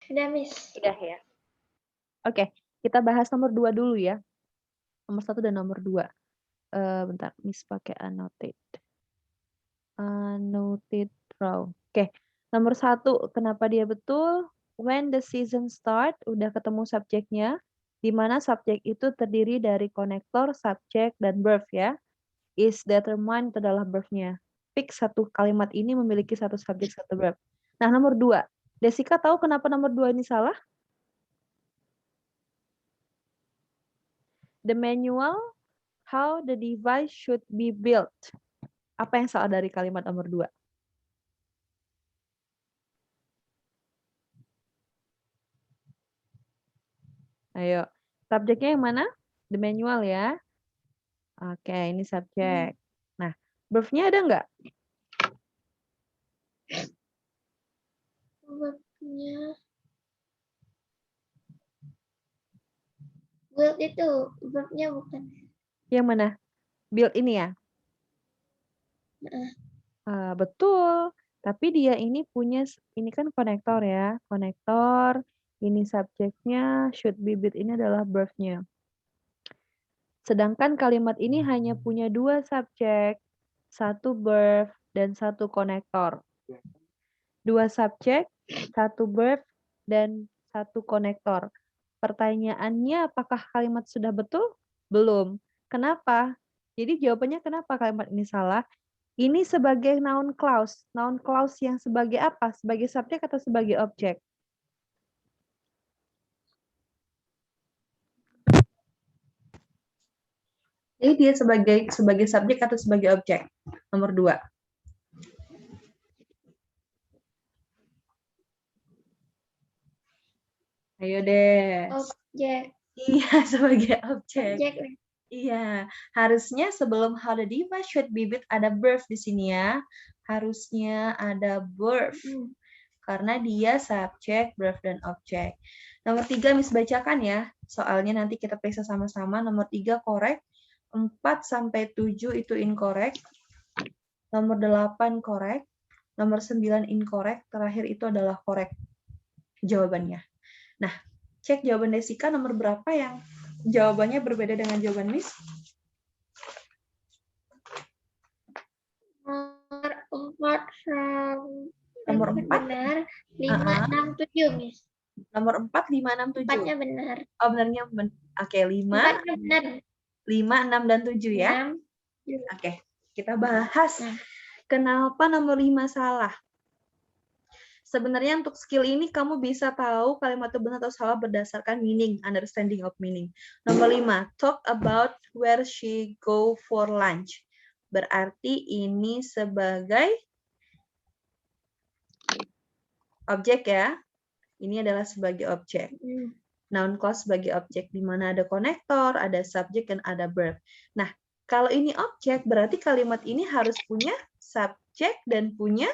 Sudah, Miss. Sudah ya. Oke, kita bahas nomor 2 dulu ya. Nomor 1 dan nomor 2. Bentar, Miss pakai annotate. Annotate row. Oke, nomor 1, kenapa dia betul? When the season start, udah ketemu subjeknya, di mana subjek itu terdiri dari konektor, subjek, dan verb ya. Is determined itu adalah verb-nya. Pick satu kalimat ini memiliki satu subjek, satu verb. Nah, nomor 2. Desika tahu kenapa nomor 2 ini salah? The manual how the device should be built. Apa yang salah dari kalimat nomor 2? Ayo, subjeknya yang mana? The manual ya. Oke, ini subjek. Nah, verb-nya ada nggak? Verbnya build itu, verbnya bukan. Yang mana? Build ini ya? Betul. Tapi dia ini punya, ini kan konektor ya. Konektor, ini subjeknya, should be built ini adalah verb-nya. Sedangkan kalimat ini hanya punya 2 subjek, 1 verb, dan 1 konektor. 2 subjek, 1 verb, dan 1 konektor. Pertanyaannya apakah kalimat sudah betul? Belum. Kenapa? Jadi jawabannya kenapa kalimat ini salah? Ini sebagai noun clause. Noun clause yang sebagai apa? Sebagai subjek atau sebagai objek? Jadi dia sebagai subjek atau sebagai objek? Nomor 2. Ayo deh. Objek. Iya, sebagai objek. Objek. Iya, harusnya sebelum how the device should be built ada verb di sini ya. Harusnya ada verb. Karena dia subjek, verb, dan objek. Nomor 3 Miss bacakan ya. Soalnya nanti kita periksa sama-sama. Nomor 3 korek. 4 sampai 7 itu incorrect. Nomor 8 korek. Nomor 9 incorrect. Terakhir itu adalah korek jawabannya. Nah, cek jawaban Desika nomor berapa yang jawabannya berbeda dengan jawaban Miss? Nomor 4 benar, 5, 6, 7, Miss. Nomor 4, 5, 6, 7. 4-nya benar. Oh, benarnya Oke, 5. 4-nya benar. 5, 6, dan 7 ya. 6. Oke, kita bahas. Kenapa nomor 5 salah? Sebenarnya untuk skill ini kamu bisa tahu kalimat itu benar atau salah berdasarkan meaning, understanding of meaning. Nomor 5, talk about where she go for lunch. Berarti ini sebagai objek ya. Ini adalah sebagai objek. Noun clause sebagai objek, di mana ada konektor, ada subjek, dan ada verb. Nah, kalau ini objek, berarti kalimat ini harus punya subjek dan punya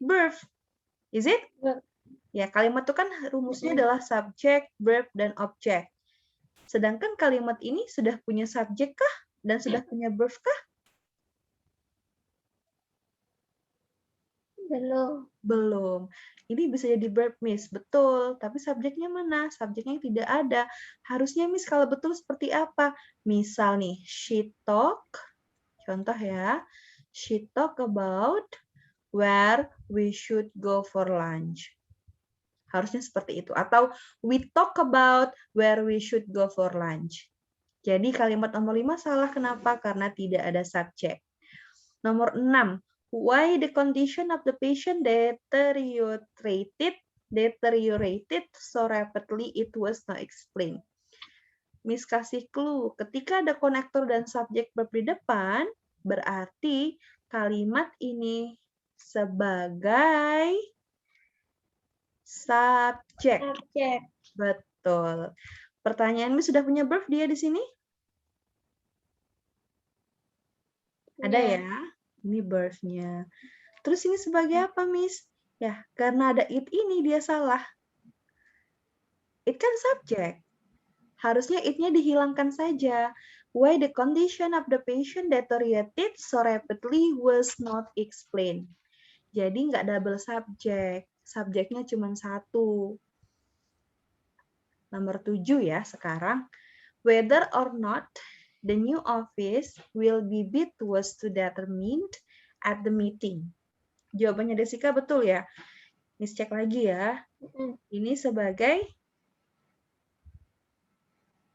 verb. Is it? Ya, kalimat itu kan rumusnya adalah subjek, verb, dan objek. Sedangkan kalimat ini sudah punya subjek kah? Dan sudah punya verb kah? Belum. Belum. Ini bisa jadi verb, Miss. Betul. Tapi subjeknya mana? Subjeknya tidak ada. Harusnya, Miss, kalau betul seperti apa? Misal nih, she talk. Contoh ya. She talk about where we should go for lunch. Harusnya seperti itu. Atau we talk about where we should go for lunch. Jadi kalimat nomor 5 salah. Kenapa? Karena tidak ada subjek. Nomor 6. Why the condition of the patient deteriorated so rapidly it was not explained. Miss kasih clue. Ketika ada konektor dan subjek verb di depan, berarti kalimat ini sebagai subjek. Betul. Pertanyaan Miss sudah punya verb dia di sini? Ada ya? Ini verb-nya. Terus ini sebagai apa, Miss? Ya, karena ada it ini dia salah. It kan subjek. Harusnya it-nya dihilangkan saja. Why the condition of the patient deteriorated so rapidly was not explained. Jadi nggak double subjek. Subjeknya cuma 1. Nomor 7 ya sekarang. Whether or not the new office will be bid was to determined at the meeting. Jawabannya Desika betul ya. Miss cek lagi ya. Ini sebagai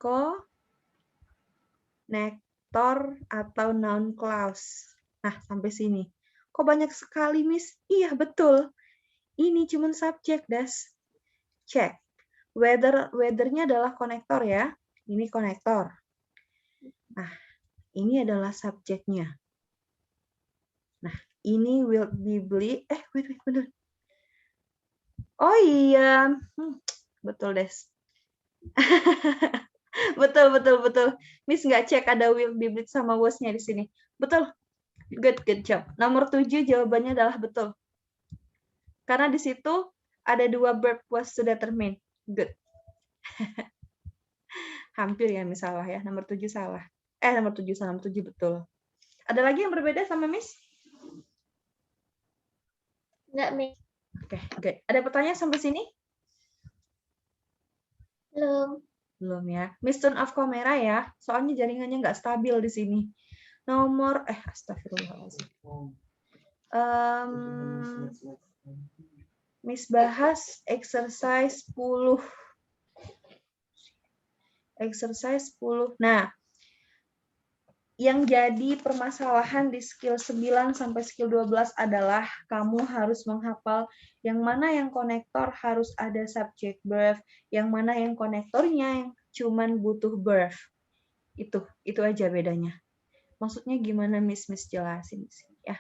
konektor atau noun clause. Nah, sampai sini. Kok banyak sekali, Miss? Iya, betul. Ini cuma subjek, Das. Cek. Whether-nya adalah konektor ya. Ini konektor. Nah, ini adalah subjeknya. Nah, ini will be beli. Wait, bener. Oh iya. Betul, Des. betul. Miss nggak cek ada will be blit sama was-nya di sini. Betul. Good job. Nomor 7 jawabannya adalah betul. Karena di situ ada 2 verb was to determine. Good. Hampir ya Miss salah ya. Nomor 7 salah. Nomor 7 salah. Nomor 7 betul. Ada lagi yang berbeda sama Miss? Enggak, Miss. Oke, good. Ada pertanyaan sampai sini? Belum ya. Miss turn off kamera ya. Soalnya jaringannya nggak stabil di sini. Nomor, astagfirullahaladzim. Miss bahas exercise 10. Exercise 10. Nah, yang jadi permasalahan di skill 9 sampai skill 12 adalah kamu harus menghafal yang mana yang konektor harus ada subject verb, yang mana yang konektornya yang cuman butuh verb. Itu aja bedanya. Maksudnya gimana Miss jelasin di sini ya.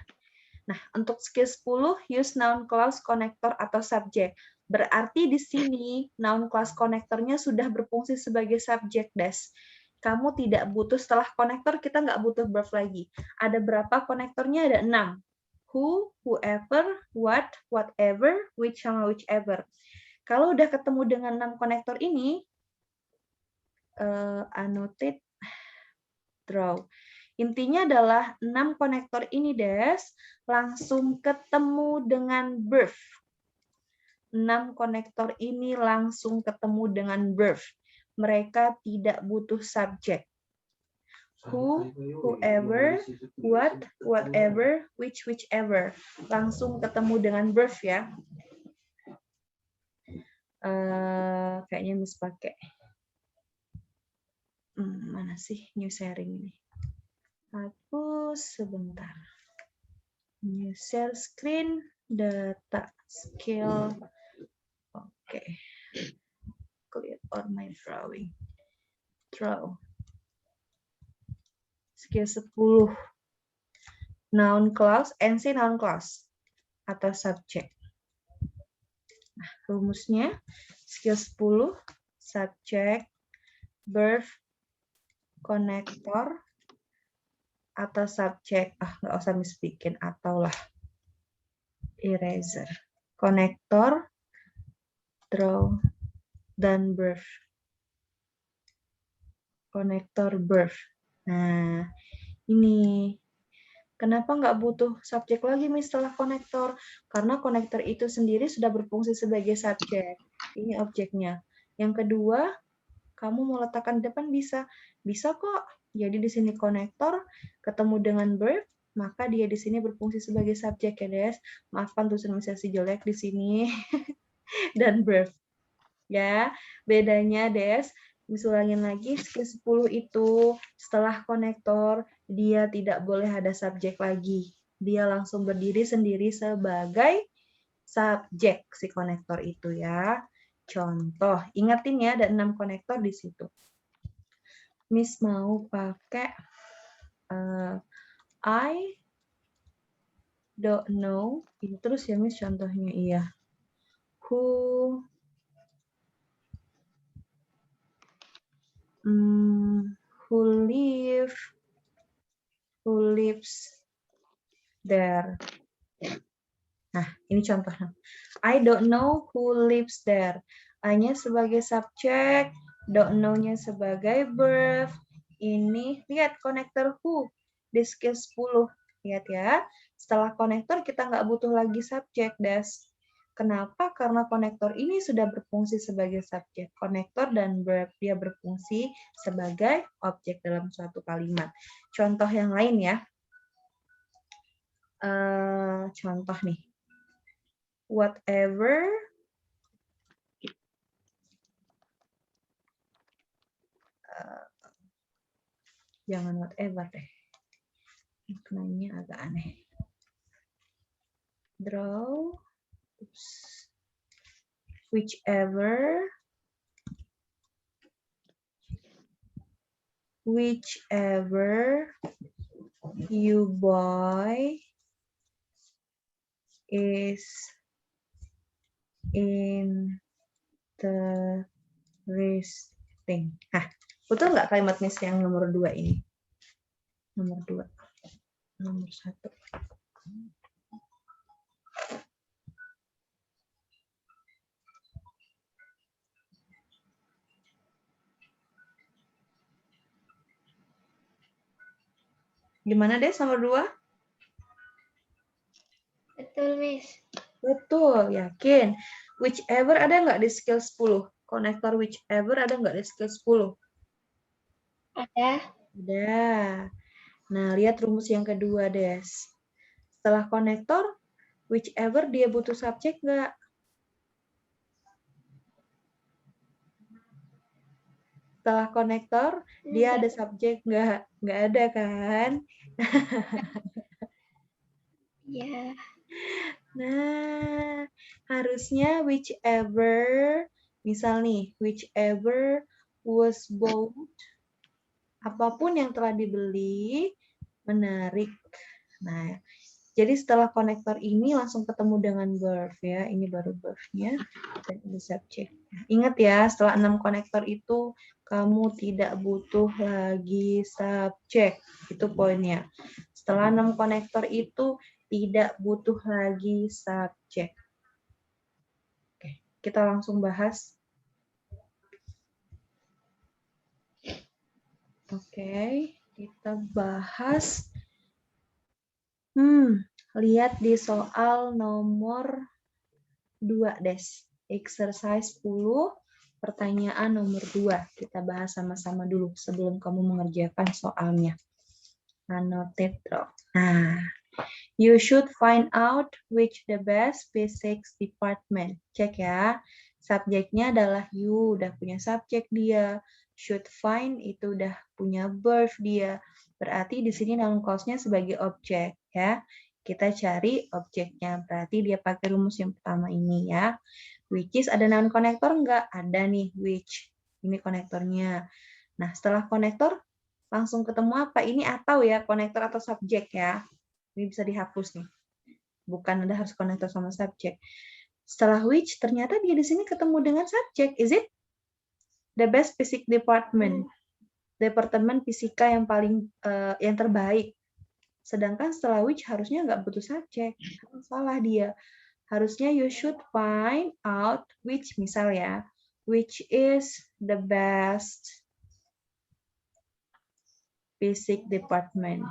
Nah, untuk skill 10 use noun clause konektor atau subjek. Berarti di sini noun clause konektornya sudah berfungsi sebagai subjek, Das. Kamu tidak butuh setelah konektor, kita nggak butuh verb lagi. Ada berapa konektornya? Ada 6. Who, whoever, what, whatever, which, sama whichever. Kalau udah ketemu dengan 6 konektor ini, annotate, draw. Intinya adalah 6 konektor ini, Des, langsung ketemu dengan verb. 6 konektor ini langsung ketemu dengan verb. Mereka tidak butuh subjek. Who, whoever, what, whatever, which, whichever. Langsung ketemu dengan verb ya. Kayaknya Miss pakai. Mana sih new sharing ini? Hapus sebentar. New share screen, data, skill. Oke. Clear on my drawing. Draw. Skill 10. Noun clause, NC noun clause. Atau subject. Nah, rumusnya skill 10, subject, verb, konektor, atau subject. Nggak usah Miss bikin, atau lah. Eraser. Konektor, draw, dan verb. Konektor verb. Nah, ini. Kenapa nggak butuh subjek lagi Miss setelah konektor? Karena konektor itu sendiri sudah berfungsi sebagai subjek. Ini objeknya. Yang kedua, kamu mau letakkan di depan bisa. Bisa kok. Jadi di sini konektor ketemu dengan verb, maka dia di sini berfungsi sebagai subjek ya, Des. Maafkan tulisan misasi jelek di sini. Dan verb. Ya, bedanya Des. Misalnya lagi, skill 10 itu setelah konektor, dia tidak boleh ada subjek lagi. Dia langsung berdiri sendiri sebagai subjek si konektor itu ya. Contoh, ingatin ya ada 6 konektor di situ. Miss mau pakai I don't know. Ini terus ya Miss contohnya iya. Who lives there. Nah, ini contohnya. I don't know who lives there. I-nya sebagai subjek, don't know-nya sebagai verb. Ini, lihat konektor who di skill 10. Lihat ya. Setelah konektor, kita nggak butuh lagi subjek, Das. Kenapa? Karena konektor ini sudah berfungsi sebagai subjek. Konektor dan verb dia berfungsi sebagai objek dalam suatu kalimat. Contoh yang lain ya. Contoh nih. Whatever jangan whatever deh. Maknanya agak aneh. Draw whichever you buy is interesting. Nah, betul nggak kalimat Miss yang nomor 2 ini? Nomor 2. Nomor 1. Gimana deh nomor 2? Betul, Miss. Betul, yakin. Whichever ada nggak di skill 10? Konektor whichever ada nggak di skill 10? Ada. Ada. Nah, lihat rumus yang kedua, Des. Setelah konektor, whichever dia butuh subjek nggak? Setelah konektor, dia ada subjek nggak? Nggak ada kan? Iya. Nah, harusnya whichever, misal nih, whichever was bought, apapun yang telah dibeli, menarik. Nah, jadi setelah konektor ini langsung ketemu dengan verb ya. Ini baru verb-nya dan ini subjek. Ingat ya, setelah 6 konektor itu kamu tidak butuh lagi subjek. Itu poinnya. Setelah 6 konektor itu tidak butuh lagi subjek. Oke, kita langsung bahas. Oke, kita bahas. Lihat di soal nomor 2, Des. Exercise 10, pertanyaan nomor 2. Kita bahas sama-sama dulu sebelum kamu mengerjakan soalnya. Annotate. Nah, you should find out which the best physics department. Cek ya. Subjeknya adalah you, udah punya subjek dia. Should find itu udah punya verb dia. Berarti di sini noun clause-nya sebagai objek ya. Kita cari objeknya. Berarti dia pakai rumus yang pertama ini ya. Which is ada noun konektor enggak? Ada nih which. Ini konektornya. Nah, setelah konektor langsung ketemu apa? Ini atau ya, konektor atau subjek ya. Ini bisa dihapus nih. Bukan ada harus konektor sama subjek. Setelah which, ternyata dia di sini ketemu dengan subjek. Is it? The best physics department. Departemen fisika yang paling yang terbaik. Sedangkan setelah which harusnya nggak butuh subjek. Salah dia. Harusnya you should find out which, misal ya, which is the best physics department.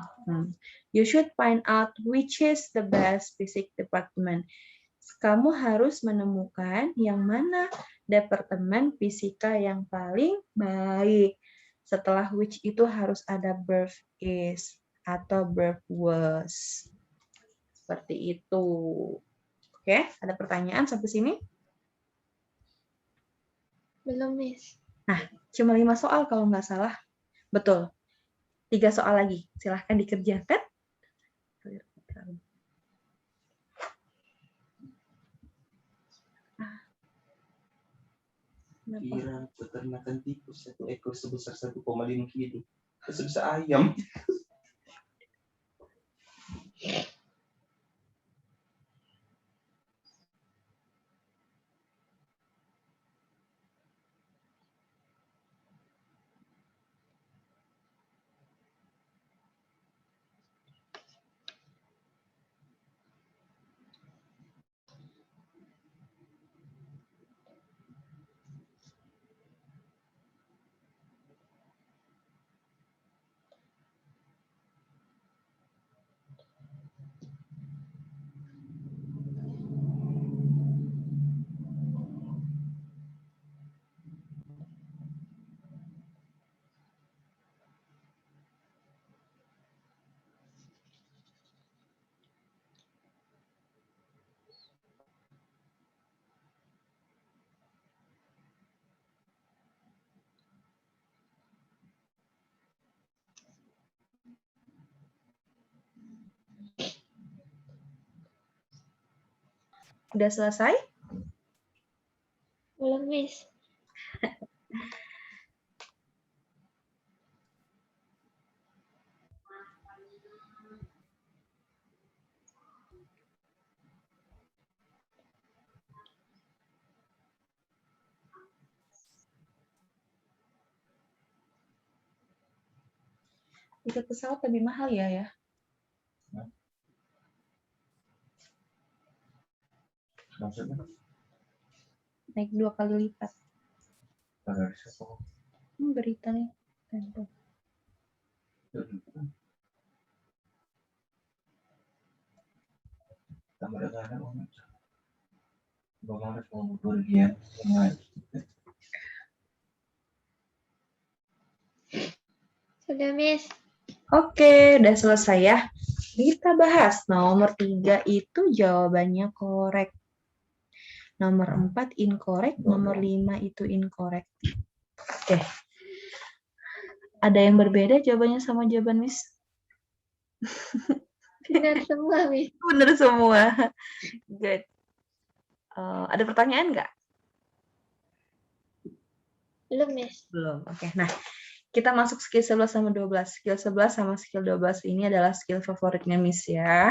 You should find out which is the best physics department. Kamu harus menemukan yang mana departemen fisika yang paling baik. Setelah which itu harus ada verb is atau verb was. Seperti itu. Oke, ada pertanyaan sampai sini? Belum, Miss. Nah, cuma 5 soal kalau nggak salah. Betul. 3 soal lagi. Silahkan dikerjakan. Kira peternakan tikus 1 ekor sebesar 1,5 kilo. Sebesar ayam. Udah selesai? Belum, Miss. Tiket pesawat lebih mahal ya? Maksudnya? Naik 2 kali lipat. Dari siapa? Berita nih. Tempo. Tambah ada orang. Bagaimana mau berpergian? Sudah, Miss. Oke, udah selesai ya. Kita bahas nomor 3 itu jawabannya korek. Nomor 4 incorrect, nomor 5 itu incorrect. Oke. Ada yang berbeda jawabannya sama jawaban Miss? Benar semua, Miss. Benar semua. Good. Ada pertanyaan nggak? Belum, Miss. Belum. Oke. Nah, kita masuk skill 11 sama 12. Skill 11 sama skill 12 ini adalah skill favoritnya Miss ya.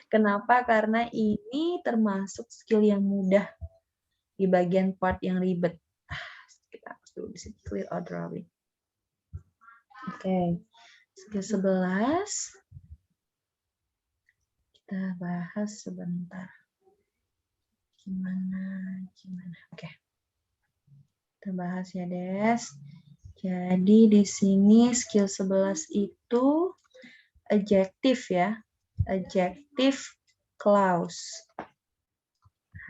Kenapa? Karena ini termasuk skill yang mudah di bagian part yang ribet. Kita harus dulu di sini clear or drawing. Oke. Skill 11 kita bahas sebentar. Gimana? Oke. Kita bahas ya, Des. Jadi di sini skill 11 itu adjective ya. Adjective clause.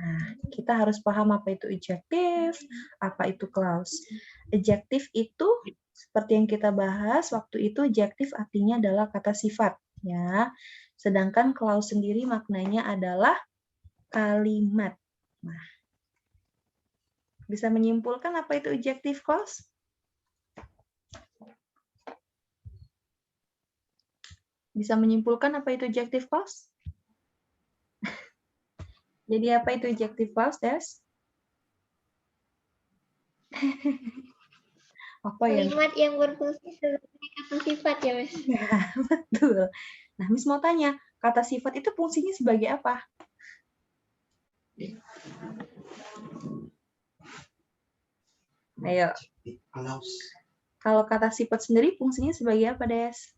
Nah, kita harus paham apa itu adjective, apa itu clause. Adjective itu seperti yang kita bahas waktu itu, adjective artinya adalah kata sifat ya. Sedangkan clause sendiri maknanya adalah kalimat. Nah, bisa menyimpulkan apa itu adjective clause? Bisa menyimpulkan apa itu adjective clause? Jadi apa itu adjective clause, Des? Apa ya? Kalimat yang berfungsi sebagai kata sifat ya, Miss. Ya, betul. Nah, Miss mau tanya, kata sifat itu fungsinya sebagai apa? Ayo. Kalau kata sifat sendiri fungsinya sebagai apa, Des?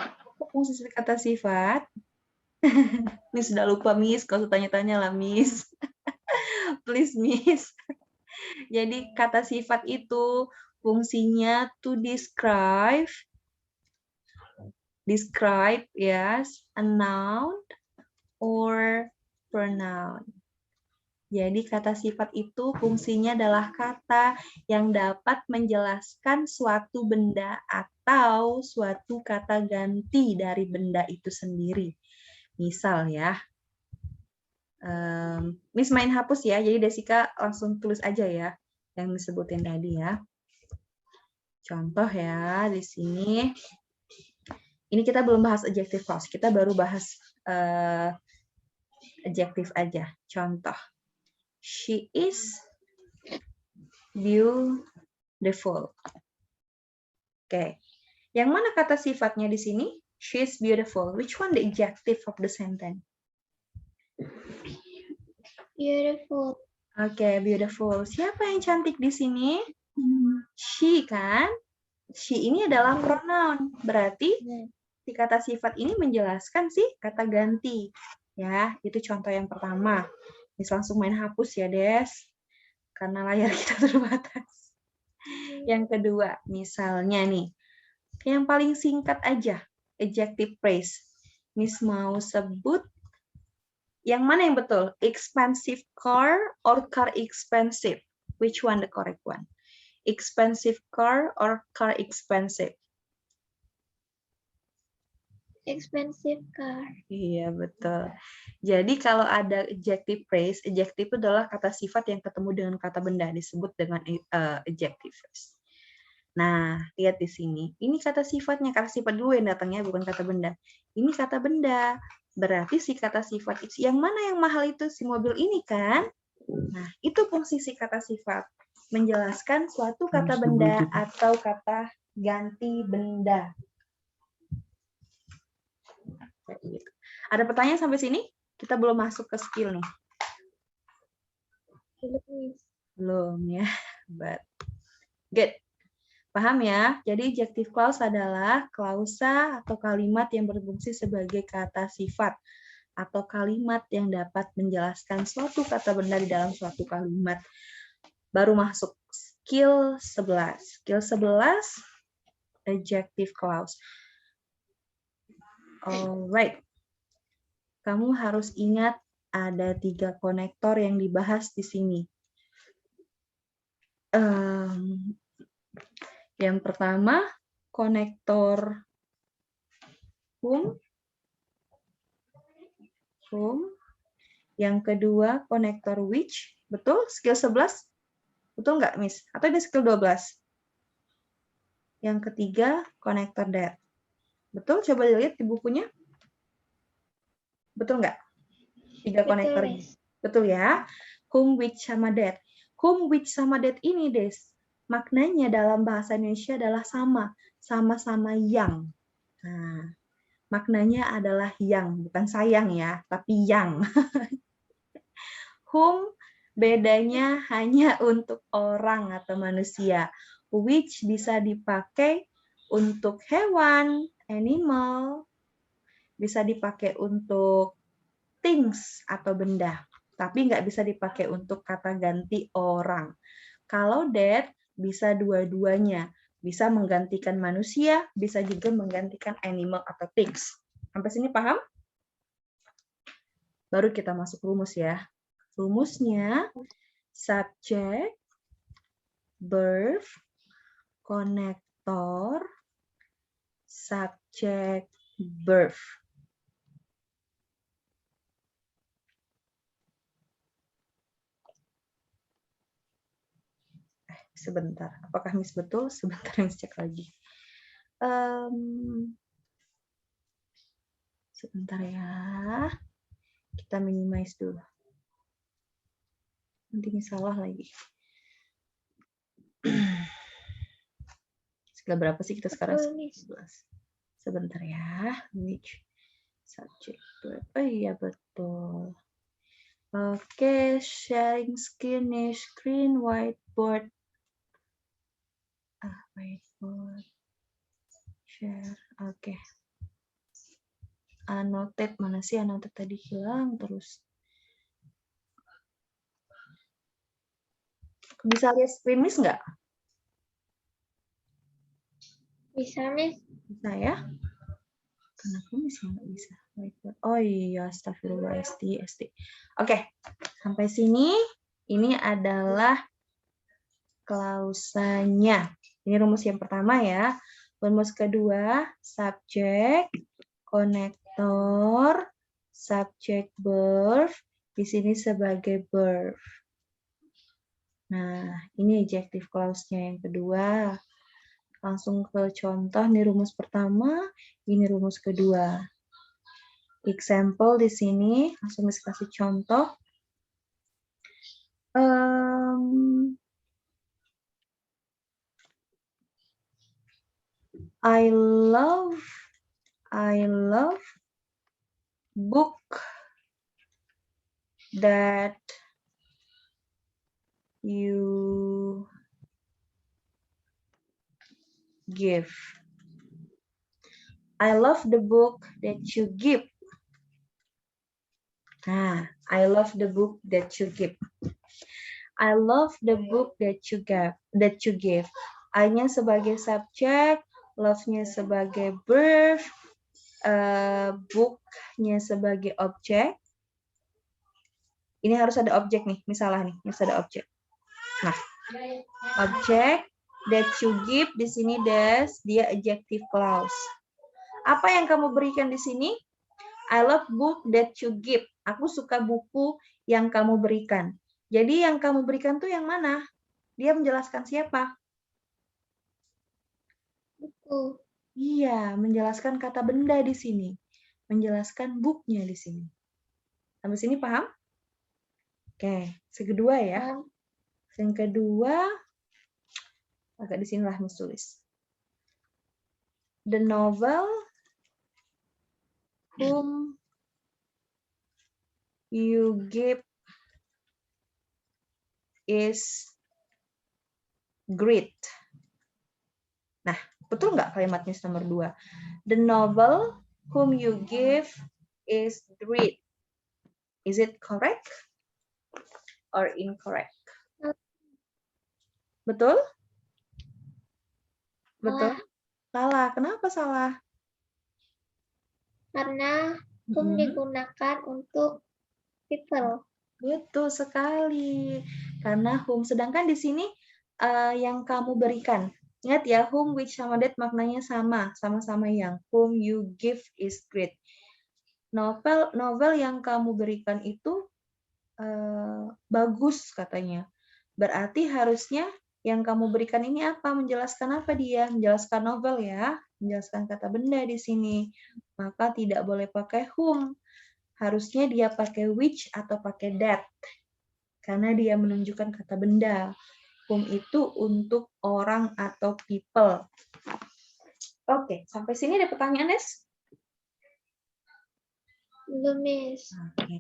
Apa fungsi kata sifat? Miss sudah lupa, Miss. Kalau tanya-tanya lah, Miss. Please, Miss. Jadi kata sifat itu fungsinya to describe yes, a noun or pronoun. Jadi kata sifat itu fungsinya adalah kata yang dapat menjelaskan suatu benda atau suatu kata ganti dari benda itu sendiri. Misal ya, Miss main hapus ya, jadi Desika langsung tulis aja ya yang disebutin tadi ya. Contoh ya di sini. Ini kita belum bahas adjective clause, kita baru bahas adjective aja. Contoh, she is beautiful. Oke, yang mana kata sifatnya di sini? She is beautiful. Which one the adjective of the sentence? Beautiful. Oke, beautiful. Siapa yang cantik di sini? She kan? She ini adalah pronoun. Berarti si kata sifat ini menjelaskan si kata ganti. Ya, itu contoh yang pertama. Bisa langsung main hapus ya, Des. Karena layar kita terbatas. Yang kedua, misalnya nih. Yang paling singkat aja, adjective phrase. Miss mau sebut yang mana yang betul? Expensive car or car expensive? Which one the correct one? Expensive car or car expensive? Expensive car. Iya, betul. Jadi kalau ada adjective phrase, adjective itu adalah kata sifat yang ketemu dengan kata benda, disebut dengan adjective phrase. Nah, lihat di sini. Ini kata sifatnya, kata sifat dulu yang datangnya, bukan kata benda. Ini kata benda. Berarti si kata sifat itu, yang mana yang mahal itu? Si mobil ini kan? Nah, itu fungsi si kata sifat. Menjelaskan suatu kata benda atau kata ganti benda. Ada pertanyaan sampai sini? Kita belum masuk ke skill nih. Belum ya. But good. Paham ya? Jadi adjective clause adalah klausa atau kalimat yang berfungsi sebagai kata sifat atau kalimat yang dapat menjelaskan suatu kata benda di dalam suatu kalimat. Baru masuk skill 11. Skill 11 adjective clause. Alright. Kamu harus ingat ada 3 konektor yang dibahas di sini. Yang pertama, konektor whom. Yang kedua, konektor which. Betul? Skill 11? Betul nggak, Miss? Atau ada skill 12? Yang ketiga, konektor that. Betul? Coba lihat di bukunya. Betul nggak? 3 konektor ini. Betul ya? Whom, which, sama that. Whom, which, sama that ini, Des. Maknanya dalam bahasa Indonesia adalah sama. Sama-sama yang. Nah, maknanya adalah yang. Bukan sayang ya, tapi yang. Whom, bedanya hanya untuk orang atau manusia. Which bisa dipakai untuk hewan, animal. Bisa dipakai untuk things atau benda. Tapi nggak bisa dipakai untuk kata ganti orang. Kalau that, bisa dua-duanya. Bisa menggantikan manusia, bisa juga menggantikan animal atau things. Sampai sini paham? Baru kita masuk rumus ya. Rumusnya, subject, verb, konektor, subject, verb. Sebentar, apakah Miss betul? Sebentar, Miss cek lagi. Sebentar ya. Kita minimize dulu. Nanti Miss salah lagi. Skill berapa sih kita sekarang? 11. Sebentar ya. Which subject verb? Oh iya betul. Oke, sharing screen, whiteboard. Whiteboard. Share. Oke. Annotate, mana sih annotate tadi hilang terus. Bisa lihat screen Miss nggak? Bisa, Miss. Bisa ya? Kenapa Miss nggak bisa? Oh iya, astagfirullah, SD. Oke, sampai sini. Ini adalah klausanya. Ini rumus yang pertama ya. Rumus kedua, subjek, konektor, subjek verb. Di sini sebagai verb. Nah, ini adjective clause-nya yang kedua. Langsung ke contoh, ini rumus pertama, ini rumus kedua. Example di sini, langsung kasih contoh. I love book that you give. I love the book that you give. Nah, I love the book that you give. I love the book that you give. I-nya sebagai subjek, love-nya sebagai verb, book-nya sebagai objek. Ini harus ada objek nih, misalnya nih, harus ada objek. Nah, objek that you give di sini dia adjective clause. Apa yang kamu berikan di sini? I love book that you give. Aku suka buku yang kamu berikan. Jadi yang kamu berikan tuh yang mana? Dia menjelaskan siapa? Buku. Iya, menjelaskan kata benda di sini. Menjelaskan booknya di sini. Sampai sini paham? Oke, yang kedua ya. Yang kedua, agak di sinilah Miss tulis. The novel whom you give is great. Nah, betul nggak kalimat Miss nomor 2? The novel whom you give is great. Is it correct or incorrect? Betul? Betul? Salah. Kenapa salah? Karena whom digunakan untuk people. Betul sekali. Karena whom. Sedangkan di sini yang kamu berikan. Ingat ya, whom, which, sama that maknanya sama. Sama-sama yang. Whom you give is great. Novel yang kamu berikan itu bagus katanya. Berarti harusnya yang kamu berikan ini apa? Menjelaskan apa dia? Menjelaskan novel ya. Menjelaskan kata benda di sini. Maka tidak boleh pakai whom. Harusnya dia pakai which atau pakai that. Karena dia menunjukkan kata benda. Whom itu untuk orang atau people. Oke, sampai sini ada pertanyaan, Nes? Belum, Miss. Oke.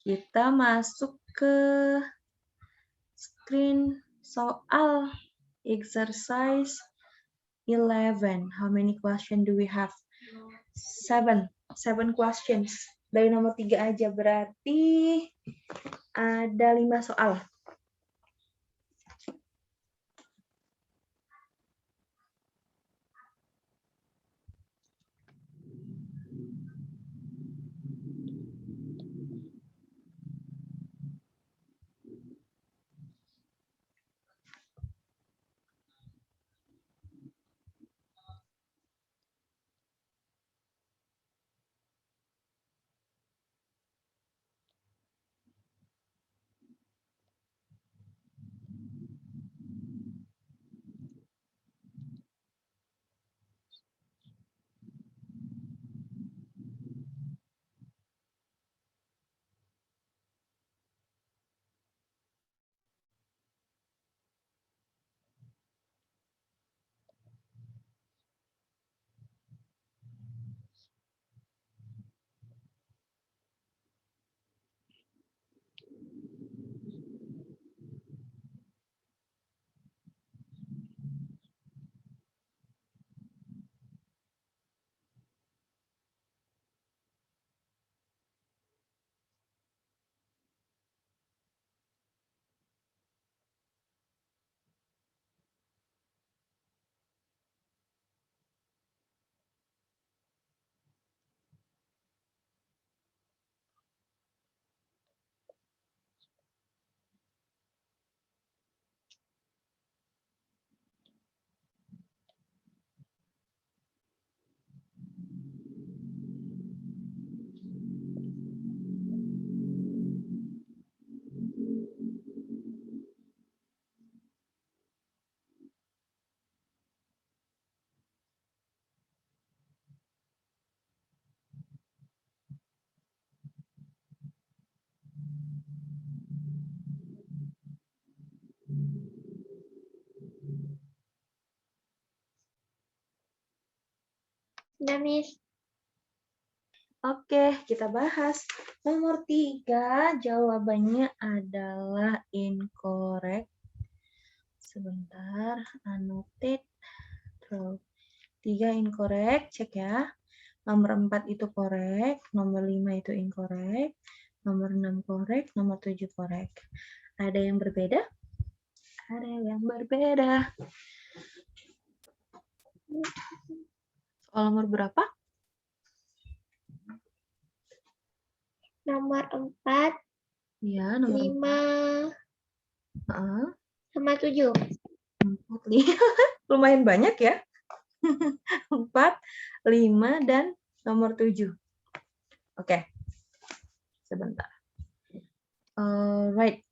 Kita masuk ke screen soal exercise 11. How many questions do we have? 7 questions. Dari nomor 3 aja, berarti ada 5 soal. Sudah, Miss. Oke, kita bahas. Nomor 3, jawabannya adalah incorrect. Sebentar, annotate. 3 incorrect, cek ya. Nomor 4 itu correct, nomor 5 itu incorrect, nomor 6 correct, nomor 7 correct. Ada yang berbeda? Ada yang berbeda. Soal nomor berapa? Nomor 4, Ya, nomor 5, 4. sama 7. 4, 5. Lumayan banyak ya. 4, 5, dan nomor 7. Oke. Sebentar. Alright.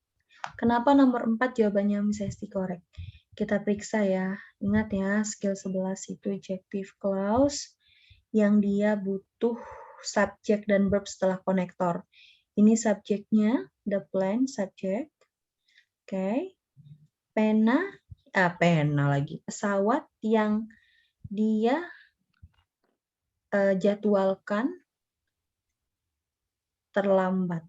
Kenapa nomor 4 jawabannya Miss Esti correct? Kita periksa ya. Ingat ya, skill 11 itu adjective clause yang dia butuh subjek dan verb setelah konektor. Ini subjeknya, the plan, subject. Oke. Pena lagi. Pesawat yang dia jadwalkan terlambat.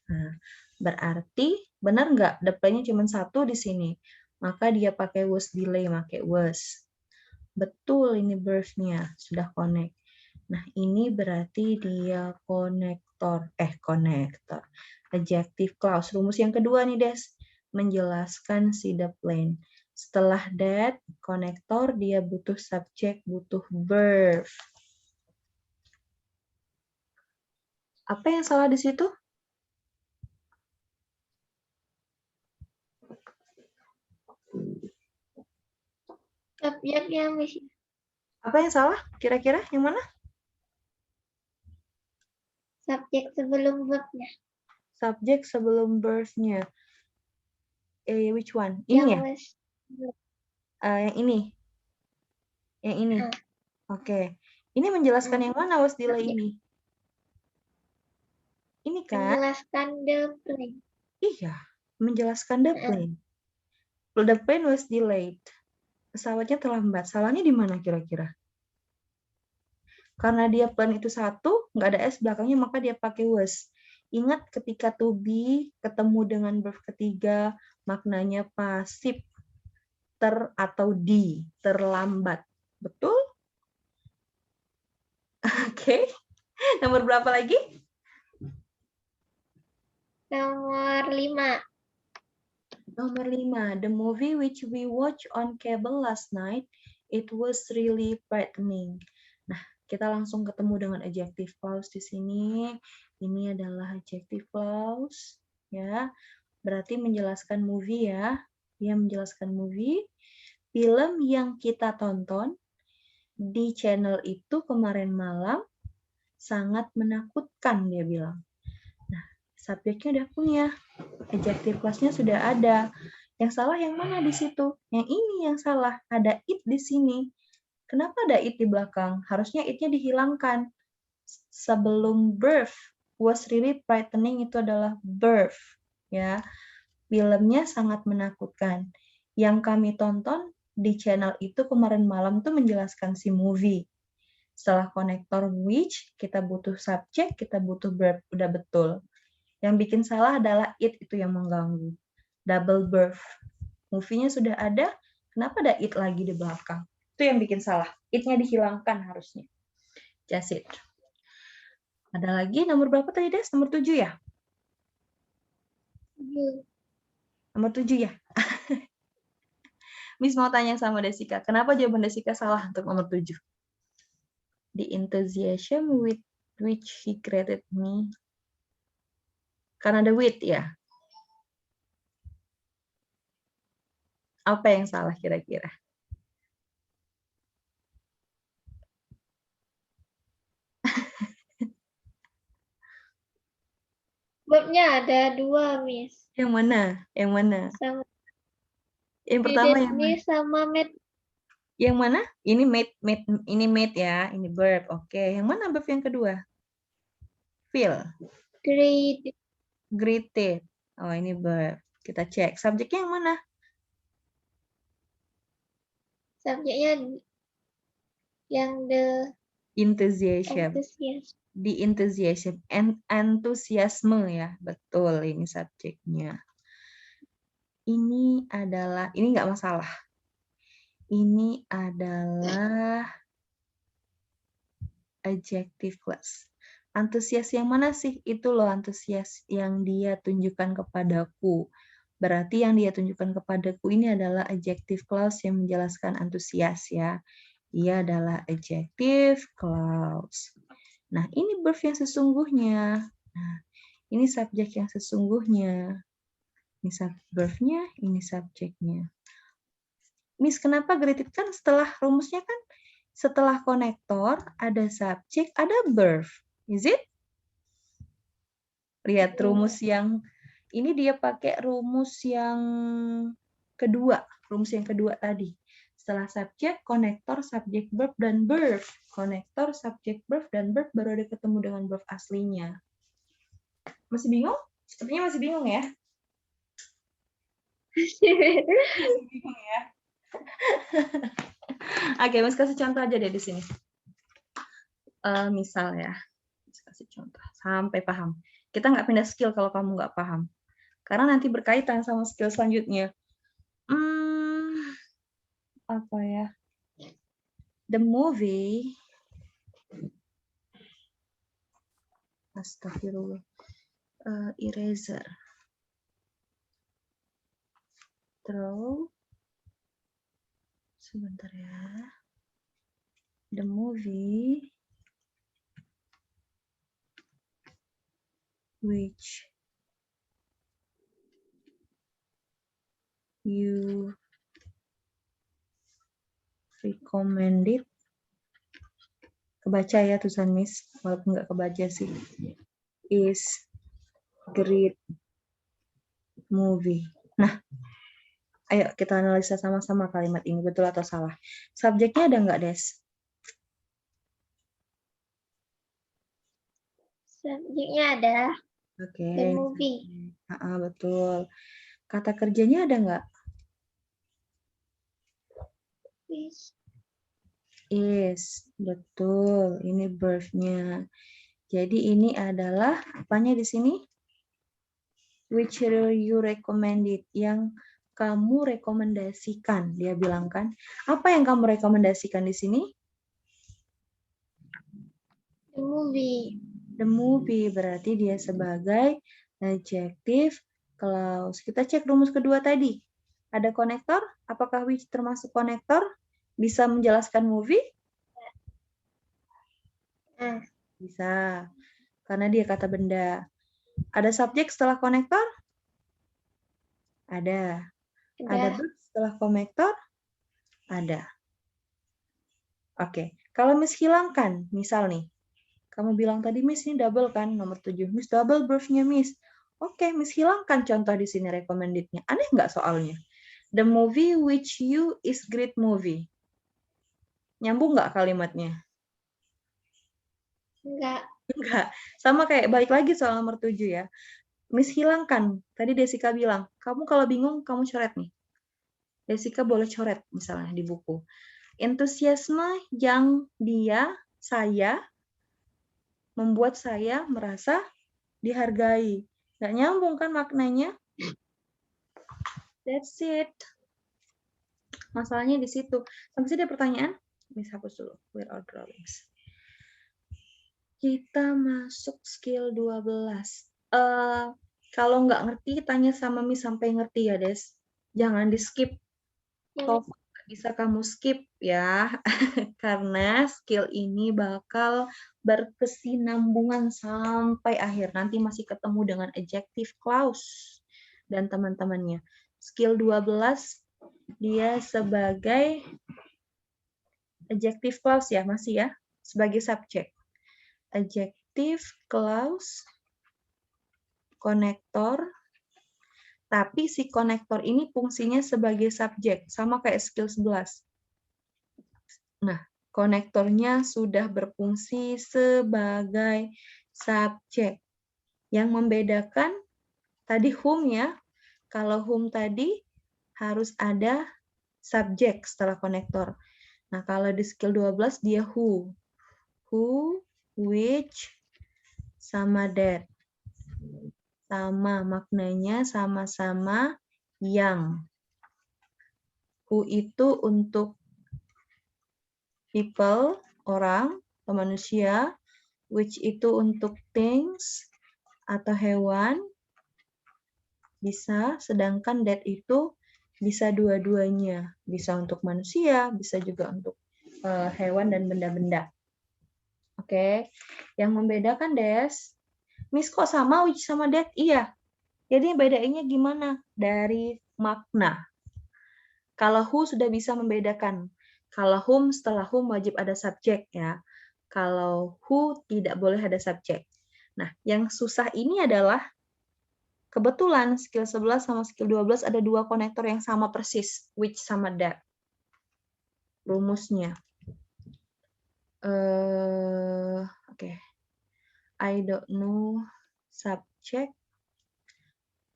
Nah, berarti benar nggak? The plan-nya cuma satu di sini. Maka dia pakai was delay, pakai was. Betul ini verb-nya, sudah connect. Nah, ini berarti dia konektor. Adjective clause. Rumus yang kedua nih, Des. Menjelaskan si the plan. Setelah that, konektor dia butuh subjek, butuh verb. Apa yang salah di situ? Subjeknya, Miss. Apa yang salah? Kira-kira yang mana? Subjek sebelum verbnya. Subjek sebelum verb-nya. Which one? Ini ya? Yang ini. Yang ini. Oke. Ini menjelaskan yang mana was delay ini? Ini kan? Menjelaskan the plan. Iya, menjelaskan the plane. The plane was delayed. Pesawatnya terlambat. Salahnya di mana kira-kira? Karena dia plan itu satu, nggak ada S belakangnya, maka dia pakai was. Ingat ketika to be ketemu dengan verb ketiga, maknanya pasif. Ter atau di, terlambat. Betul? Oke. Nomor berapa lagi? Nomor 5. Nomor 5. The movie which we watched on cable last night, it was really frightening. Nah, kita langsung ketemu dengan adjective clause di sini. Ini adalah adjective clause, ya. Berarti menjelaskan movie ya. Dia menjelaskan movie. Film yang kita tonton di channel itu kemarin malam sangat menakutkan, dia bilang. Nah, subjeknya udah punya. Adjective clause-nya sudah ada. Yang salah yang mana di situ? Yang ini yang salah. Ada it di sini. Kenapa ada it di belakang? Harusnya it-nya dihilangkan. Sebelum birth was really frightening itu adalah birth. Ya, filmnya sangat menakutkan. Yang kami tonton di channel itu kemarin malam tuh menjelaskan si movie. Setelah konektor which, kita butuh subjek, kita butuh verb. Udah betul. Yang bikin salah adalah it itu yang mengganggu. Double birth. Movie-nya sudah ada, kenapa ada it lagi di belakang? Itu yang bikin salah. It-nya dihilangkan harusnya. Just it. Ada lagi nomor berapa tadi, Des? Nomor 7 ya? Nomor 7 ya? Miss mau tanya sama Desika, kenapa jawaban Desika salah untuk nomor 7? The enthusiasm with which he greeted me. Karena ada with ya? Apa yang salah kira-kira? Verbnya ada 2, Miss. Yang mana? Yang mana? Sama Yang pertama yang mana? sama met. Yang mana? Ini ini made ya, ini verb. Oke, yang mana verb yang kedua? Feel. Greeted. Oh, ini verb. Kita cek. Subjeknya yang mana? Subjeknya yang the Enthusiasm. The enthusiasm. Entusiasme ya. Betul, ini subjeknya. Ini adalah, ini nggak masalah. Ini adalah adjective clause. Antusias yang mana sih? Itu loh antusias yang dia tunjukkan kepadaku. Berarti yang dia tunjukkan kepadaku ini adalah adjective clause yang menjelaskan antusias ya. Dia adalah adjective clause. Nah, ini verb yang sesungguhnya. Nah, ini subjek yang sesungguhnya. Ini verb-nya, ini subjeknya. Miss, kenapa greeted kan setelah rumusnya kan setelah konektor ada subjek, ada verb. Is it? Lihat rumus yang ini dia pakai rumus yang kedua. rumus yang kedua tadi. Setelah subjek, konektor, subjek, verb, dan verb. Konektor, subjek, verb, dan verb baru ada ketemu dengan verb aslinya. Masih bingung? Sepertinya masih bingung ya? Masih bingung ya? Oke, Mas kasih contoh aja deh di sini. Misal ya, Mas kasih contoh sampai paham. Kita nggak pindah skill kalau kamu nggak paham. Karena nanti berkaitan sama skill selanjutnya. Apa ya? The movie. Astagfirullah. Eraser. Throw. Sebentar ya. The movie which you recommended. Kebaca ya tulisan Miss, walaupun nggak kebaca sih. Is great movie. Nah, ayo kita analisa sama-sama kalimat ini betul atau salah. Subjeknya ada nggak, Des? Subjeknya ada. Oke. The movie. Betul. Kata kerjanya ada nggak? Is. Betul. Ini verb-nya. Jadi ini adalah apanya di sini? Which you recommended, yang kamu rekomendasikan, dia bilang kan. Apa yang kamu rekomendasikan di sini? The movie. The movie, berarti dia sebagai adjective clause. Kita cek rumus kedua tadi. Ada konektor? Apakah which termasuk konektor? Bisa menjelaskan movie? Bisa. Karena dia kata benda. Ada subjek setelah konektor? Ada. Ada verb setelah konektor? Ada. Oke. Kalau Miss hilangkan, misal nih, kamu bilang tadi Miss ini double kan, nomor 7. Miss double verb-nya Miss. Oke, Miss hilangkan contoh di sini recommended-nya. Aneh nggak soalnya? The movie which you is great movie. Nyambung nggak kalimatnya? Enggak. Enggak. Sama kayak balik lagi soal nomor 7 ya. Miss hilangkan. Tadi Desika bilang, kamu kalau bingung, kamu coret nih. Desika boleh coret misalnya di buku. Entusiasme yang saya, membuat saya merasa dihargai. Nggak nyambung kan maknanya? That's it. Masalahnya di situ. Sampai sini ada pertanyaan? Miss hapus dulu. Where are drawings? Kita masuk skill 12. Kalau nggak ngerti, tanya sama Miss sampai ngerti ya, Des. Jangan di-skip. Kalau bisa kamu skip ya. Karena skill ini bakal berkesinambungan sampai akhir. Nanti masih ketemu dengan adjective clause dan teman-temannya. Skill 12 dia sebagai adjective clause ya, masih ya, sebagai subjek. Adjective clause konektor, tapi si konektor ini fungsinya sebagai subjek, sama kayak skill 11. Nah, konektornya sudah berfungsi sebagai subjek. Yang membedakan tadi whom ya, kalau whom tadi harus ada subjek setelah konektor. Nah, kalau di skill 12 dia who. Who, which, sama that. Sama, maknanya sama-sama yang. Who itu untuk people, orang, atau manusia. Which itu untuk things, atau hewan. Bisa, sedangkan that itu bisa dua-duanya. Bisa untuk manusia, bisa juga untuk hewan dan benda-benda. Oke, yang membedakan Des, Miss kok sama which sama that? Iya. Jadi bedainnya gimana? Dari makna. Kalau who sudah bisa membedakan. Kalau whom setelah whom wajib ada subjek ya. Kalau who tidak boleh ada subjek. Nah, yang susah ini adalah Kebetulan skill 11 sama skill 12 ada dua konektor yang sama persis, which sama that. Rumusnya. Oke. I don't know subject,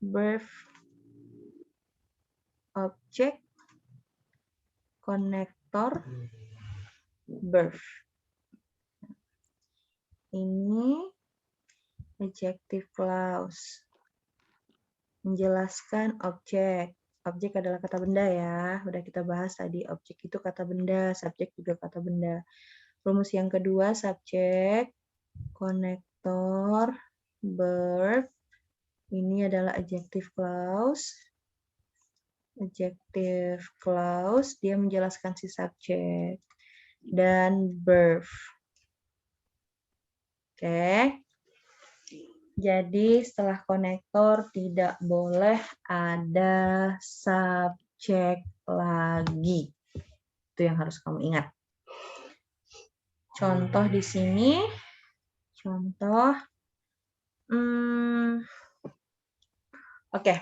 verb, object, konektor, verb. Ini adjective clause. Menjelaskan objek. Objek adalah kata benda ya. Udah kita bahas tadi, objek itu kata benda, subjek juga kata benda. Rumus yang kedua, subjek, konektor, verb. Ini adalah adjective clause. Adjective clause, dia menjelaskan si subjek. Dan verb. Oke. Jadi setelah konektor tidak boleh ada subjek lagi. Itu yang harus kamu ingat. Contoh di sini. Contoh. Oke.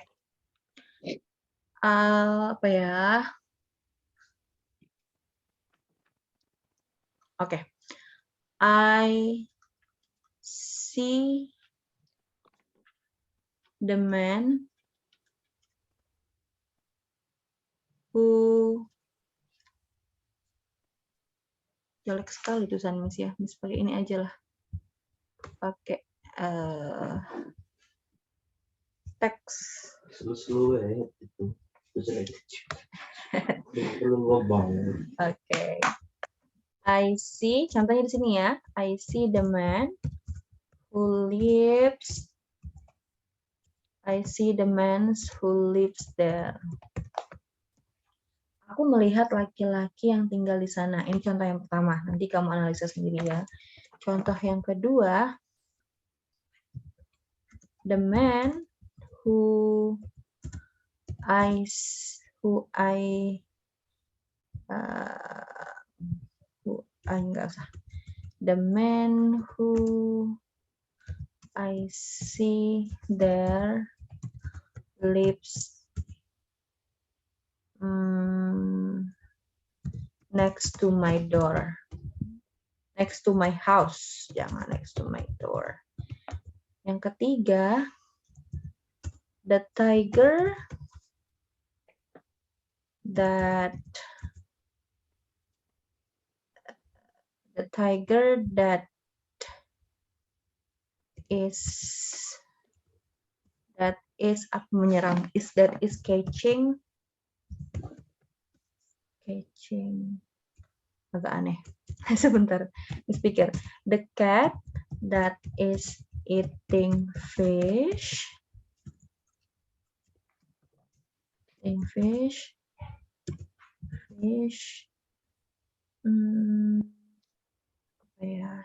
Apa ya? Oke. I see the man who, jelek sekali tulisan Miss ya. Miss pakai ini aja lah. Pakai teks. Slow ya itu. Belum ngobong. Oke. I see, contohnya di sini ya. I see the man who lives. I see the man who lives there. Aku melihat laki-laki yang tinggal di sana. Ini contoh yang pertama. Nanti kamu analisa sendiri ya. Contoh yang kedua. The man who enggak usah. The man who I see there lives next to my door. Next to my house. Jangan next to my door. Yang ketiga, the tiger that is apa menyerang, that is catching agak aneh. Sebentar, speaker. The cat that is eating fish. Apa ya?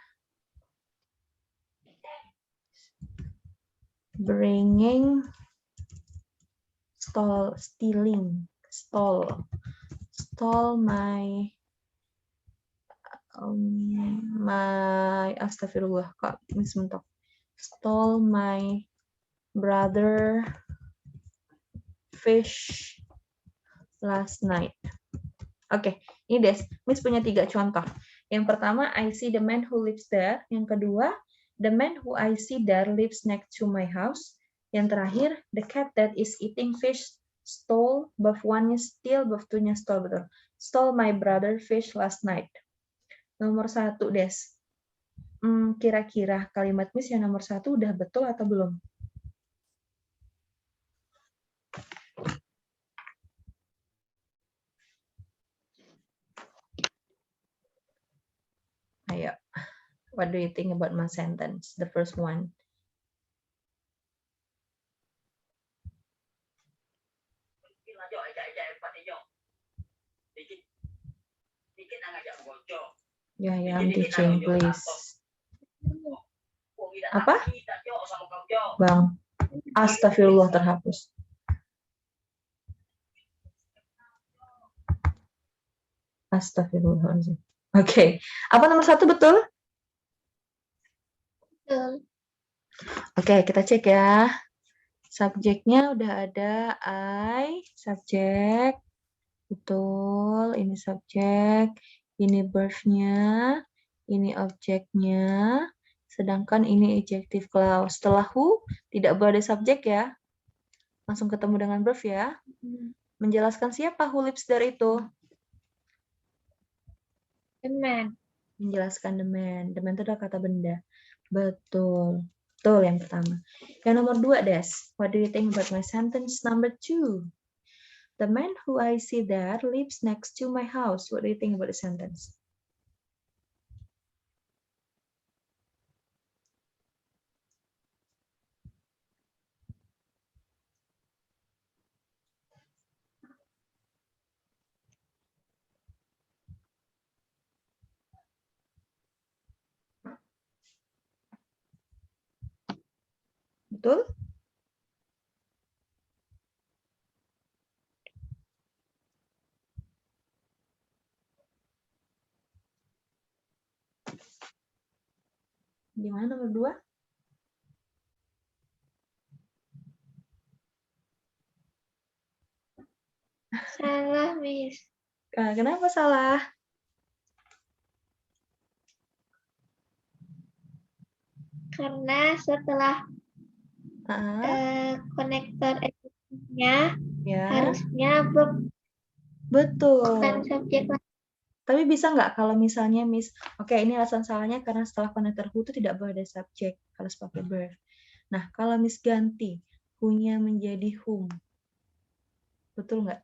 Stole my astagfirullah kak, Miss mentok. Stole my brother fish last night. Oke, ini Des. Miss punya 3 contoh. Yang pertama, I see the man who lives there. Yang kedua, the man who I see there lives next to my house. Yang terakhir, the cat that is eating fish stole, buff 1-nya steal, buff 2-nya stole, betul. Stole my brother fish last night. Nomor 1, Des. Kira-kira kalimat Miss yang nomor 1 udah betul atau belum? Ayo. What do you think about my sentence? The first one. Ya, I'm teaching, please. Apa? Bang. Astagfirullah, terhapus. Astagfirullahaladzim. Oke. Apa nomor 1 betul? Betul. Oke, kita cek ya. Subjeknya udah ada I, subjek. Betul, ini subjek, ini verb-nya, ini objeknya, sedangkan ini adjective clause. Setelah who, tidak boleh ada subjek ya. Langsung ketemu dengan verb ya. Menjelaskan siapa who lives there itu? The man. Menjelaskan the man. The man itu adalah kata benda. Betul. Betul yang pertama. Yang nomor 2, Des. What do you think about my sentence number 2? The man who I see there lives next to my house. What do you think about the sentence? Betul? Gimana nomor 2? Salah, Miss. Kenapa salah? Karena setelah konektor adjektifnya Ya, harusnya verb betul. dan subjek. Tapi bisa nggak kalau misalnya Miss, oke ini alasan salahnya karena setelah konektor who itu tidak boleh ada subjek, harus pakai verb. Nah, kalau Miss ganti who-nya menjadi whom, betul nggak?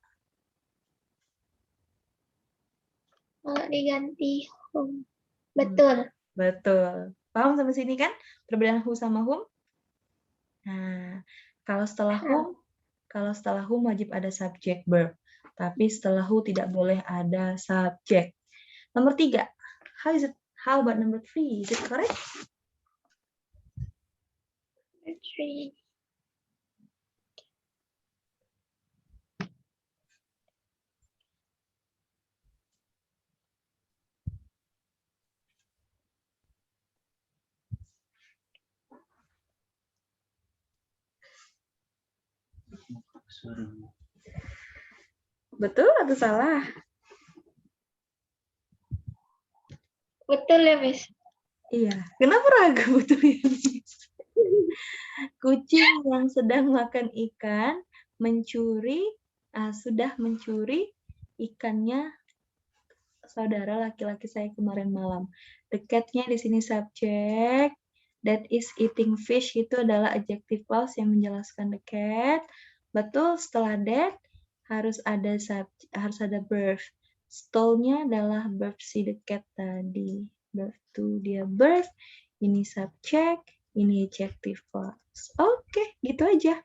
Kalau diganti whom. Betul. Betul. Paham sampai sini kan? Perbedaan who sama whom? Nah, kalau setelah whom wajib ada subjek verb. Tapi setelah who tidak boleh ada subjek. Nomor 3. How about number 3? Is it correct? 3. Betul atau salah? Betul ya, Miss. Iya. Kenapa ragu betul ya, Miss? Kucing yang sedang makan ikan sudah mencuri ikannya saudara laki-laki saya kemarin malam. The cat-nya di sini subjek. That is eating fish itu adalah adjective clause yang menjelaskan the cat. Betul, setelah that harus ada verb. Stole-nya adalah verb si the cat tadi. Verb to dia verb, ini subjek, ini adjective clause. Oke, gitu aja.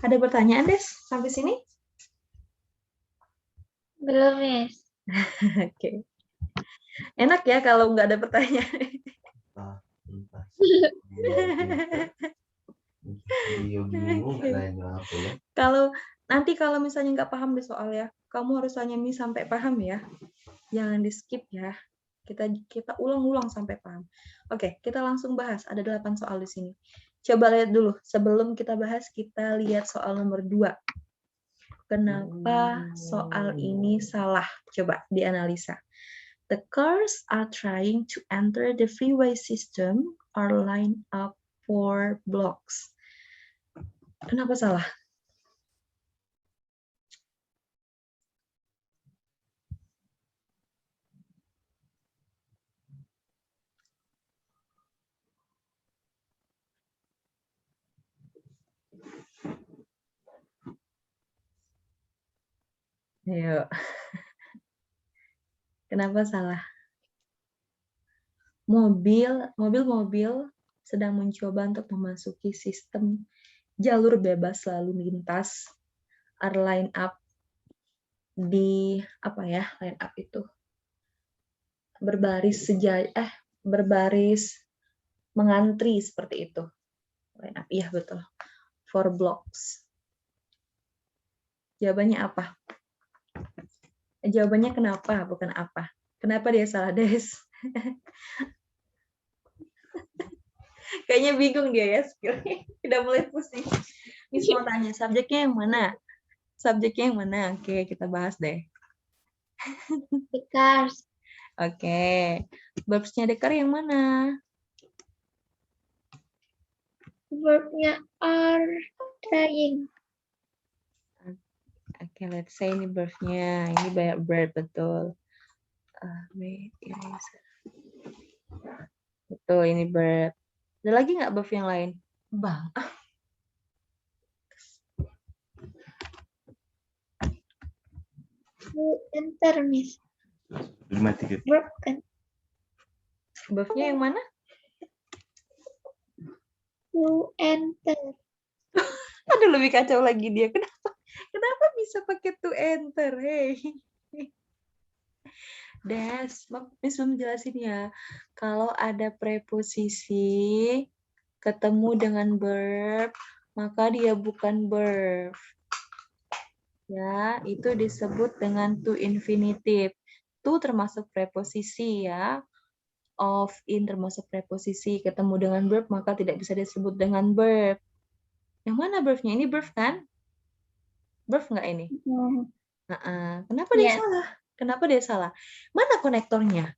Ada pertanyaan, Des, sampai sini? Belum, Miss. Oke. Enak ya kalau nggak ada pertanyaan. Kalau misalnya nggak paham di soal ya, kamu harus tanya Miss sampai paham ya. Jangan di skip ya. Kita ulang-ulang sampai paham. Oke, kita langsung bahas. Ada 8 soal di sini. Coba lihat dulu. Sebelum kita bahas, kita lihat soal nomor 2. Kenapa soal ini salah? Coba dianalisa. The cars are trying to enter the freeway system are lined up 4 blocks. Kenapa salah? Ayo. Kenapa salah? Mobil sedang mencoba untuk memasuki sistem jalur bebas lalu lintas are line up di line up itu berbaris mengantri seperti itu. Line up, iya betul. 4 blocks. Jawabannya apa? Jawabannya kenapa, bukan apa. Kenapa dia salah, Des? Kayaknya bingung dia ya, skillnya. Udah mulai pusing. Miss mau tanya, subjeknya yang mana? Subjeknya yang mana? Oke, kita bahas deh. The cars. Oke. Verbs-nya dekar yang mana? Verbnya are trying. Oke, let's say ini verb-nya. Ini banyak verb, betul. Betul, ini verb. Ada lagi nggak verb yang lain? Bang. To enter, Miss. 5-3. Verb kan. Verbnya yang mana? To enter. Aduh, lebih kacau lagi dia. Kenapa bisa pakai to enter? Hey. Des, Miss mau jelasin ya. Kalau ada preposisi ketemu dengan verb, maka dia bukan verb. Ya, itu disebut dengan to infinitive. To termasuk preposisi ya. Of, in termasuk preposisi. Ketemu dengan verb, maka tidak bisa disebut dengan verb. Yang mana verbnya? Ini verb kan? Verb nggak ini? Kenapa dia Yes. salah? Kenapa dia salah? Mana konektornya?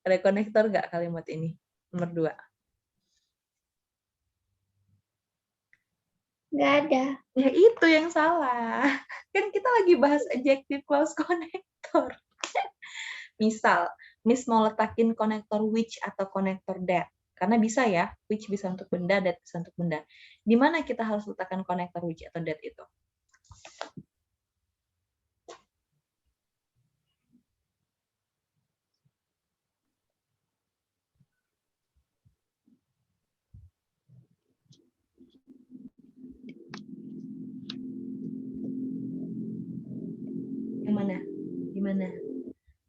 Ada konektor nggak kalimat ini? Nomor 2. Nggak ada. Ya itu yang salah. Kan kita lagi bahas adjective clause connector. Misal, Miss mau letakin konektor which atau konektor that. Karena bisa ya, which bisa untuk benda, that bisa untuk benda. Di mana kita harus letakkan konektor which atau that itu? Yang mana? Di mana?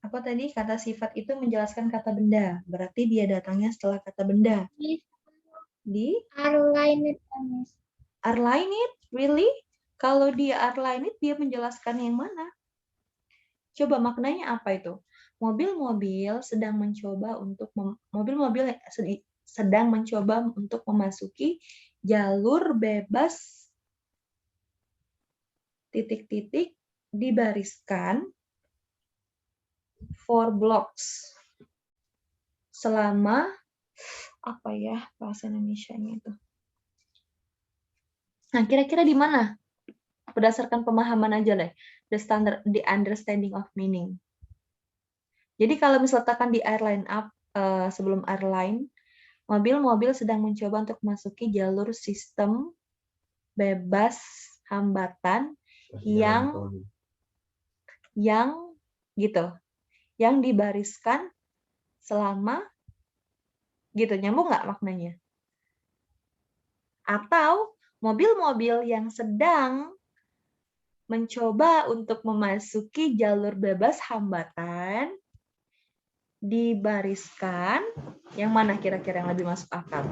Apa tadi kata sifat itu menjelaskan kata benda? Berarti dia datangnya setelah kata benda. Miss, Di are it, Miss. Arline it? Really? Kalau dia Arline it, dia menjelaskan yang mana? Coba maknanya apa itu? Mobil-mobil sedang mencoba untuk sedang mencoba untuk memasuki jalur bebas titik-titik dibariskan 4 blocks selama apa ya bahasa Indonesianya itu? Nah, kira-kira di mana? Berdasarkan pemahaman aja deh. The understanding of meaning. Jadi kalau misalkan di airline up sebelum airline, mobil-mobil sedang mencoba untuk memasuki jalur sistem bebas hambatan yang gitu, yang dibariskan selama gitu, nyambung nggak maknanya? Atau mobil-mobil yang sedang mencoba untuk memasuki jalur bebas hambatan dibariskan, yang mana kira-kira yang lebih masuk akal?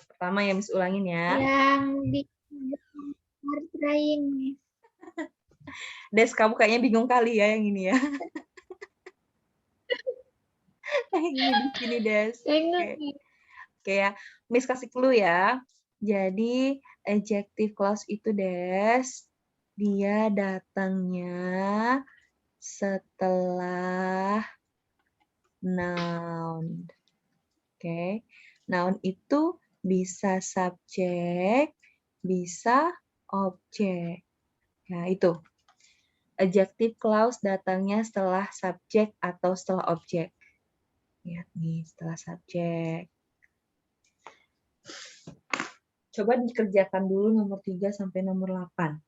Pertama ya, Miss ulangin ya. Yang di are trying, Miss. Des, kamu kayaknya bingung kali ya yang ini ya. Yang ini di sini, Des. Oke ya, Miss kasih clue ya. Jadi adjective clause itu, Des, dia datangnya setelah noun. Oke. Noun itu bisa subjek, bisa objek. Nah, itu. Adjective clause datangnya setelah subjek atau setelah objek. Ya, nih, setelah subjek. Coba dikerjakan dulu nomor 3 sampai nomor 8.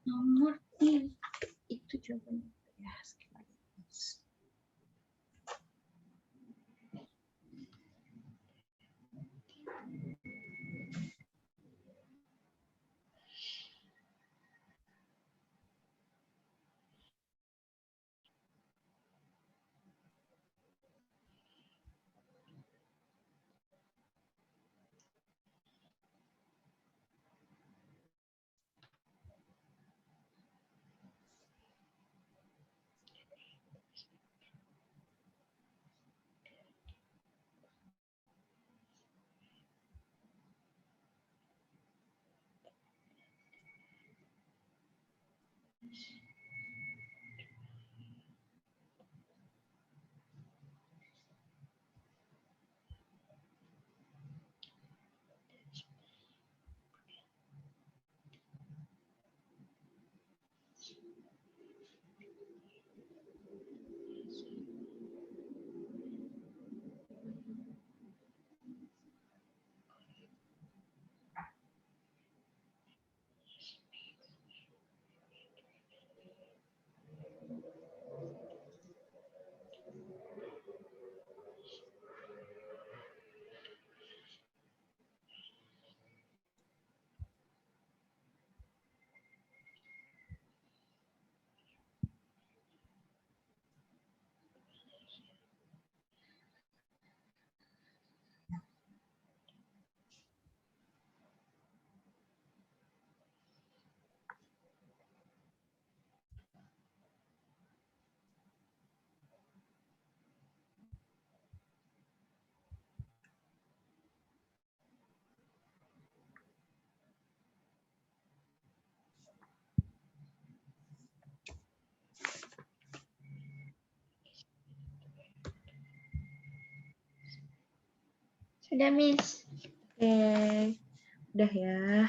Nomor 3 itu jawabannya ya. Sudah, Miss. Oke, udah ya.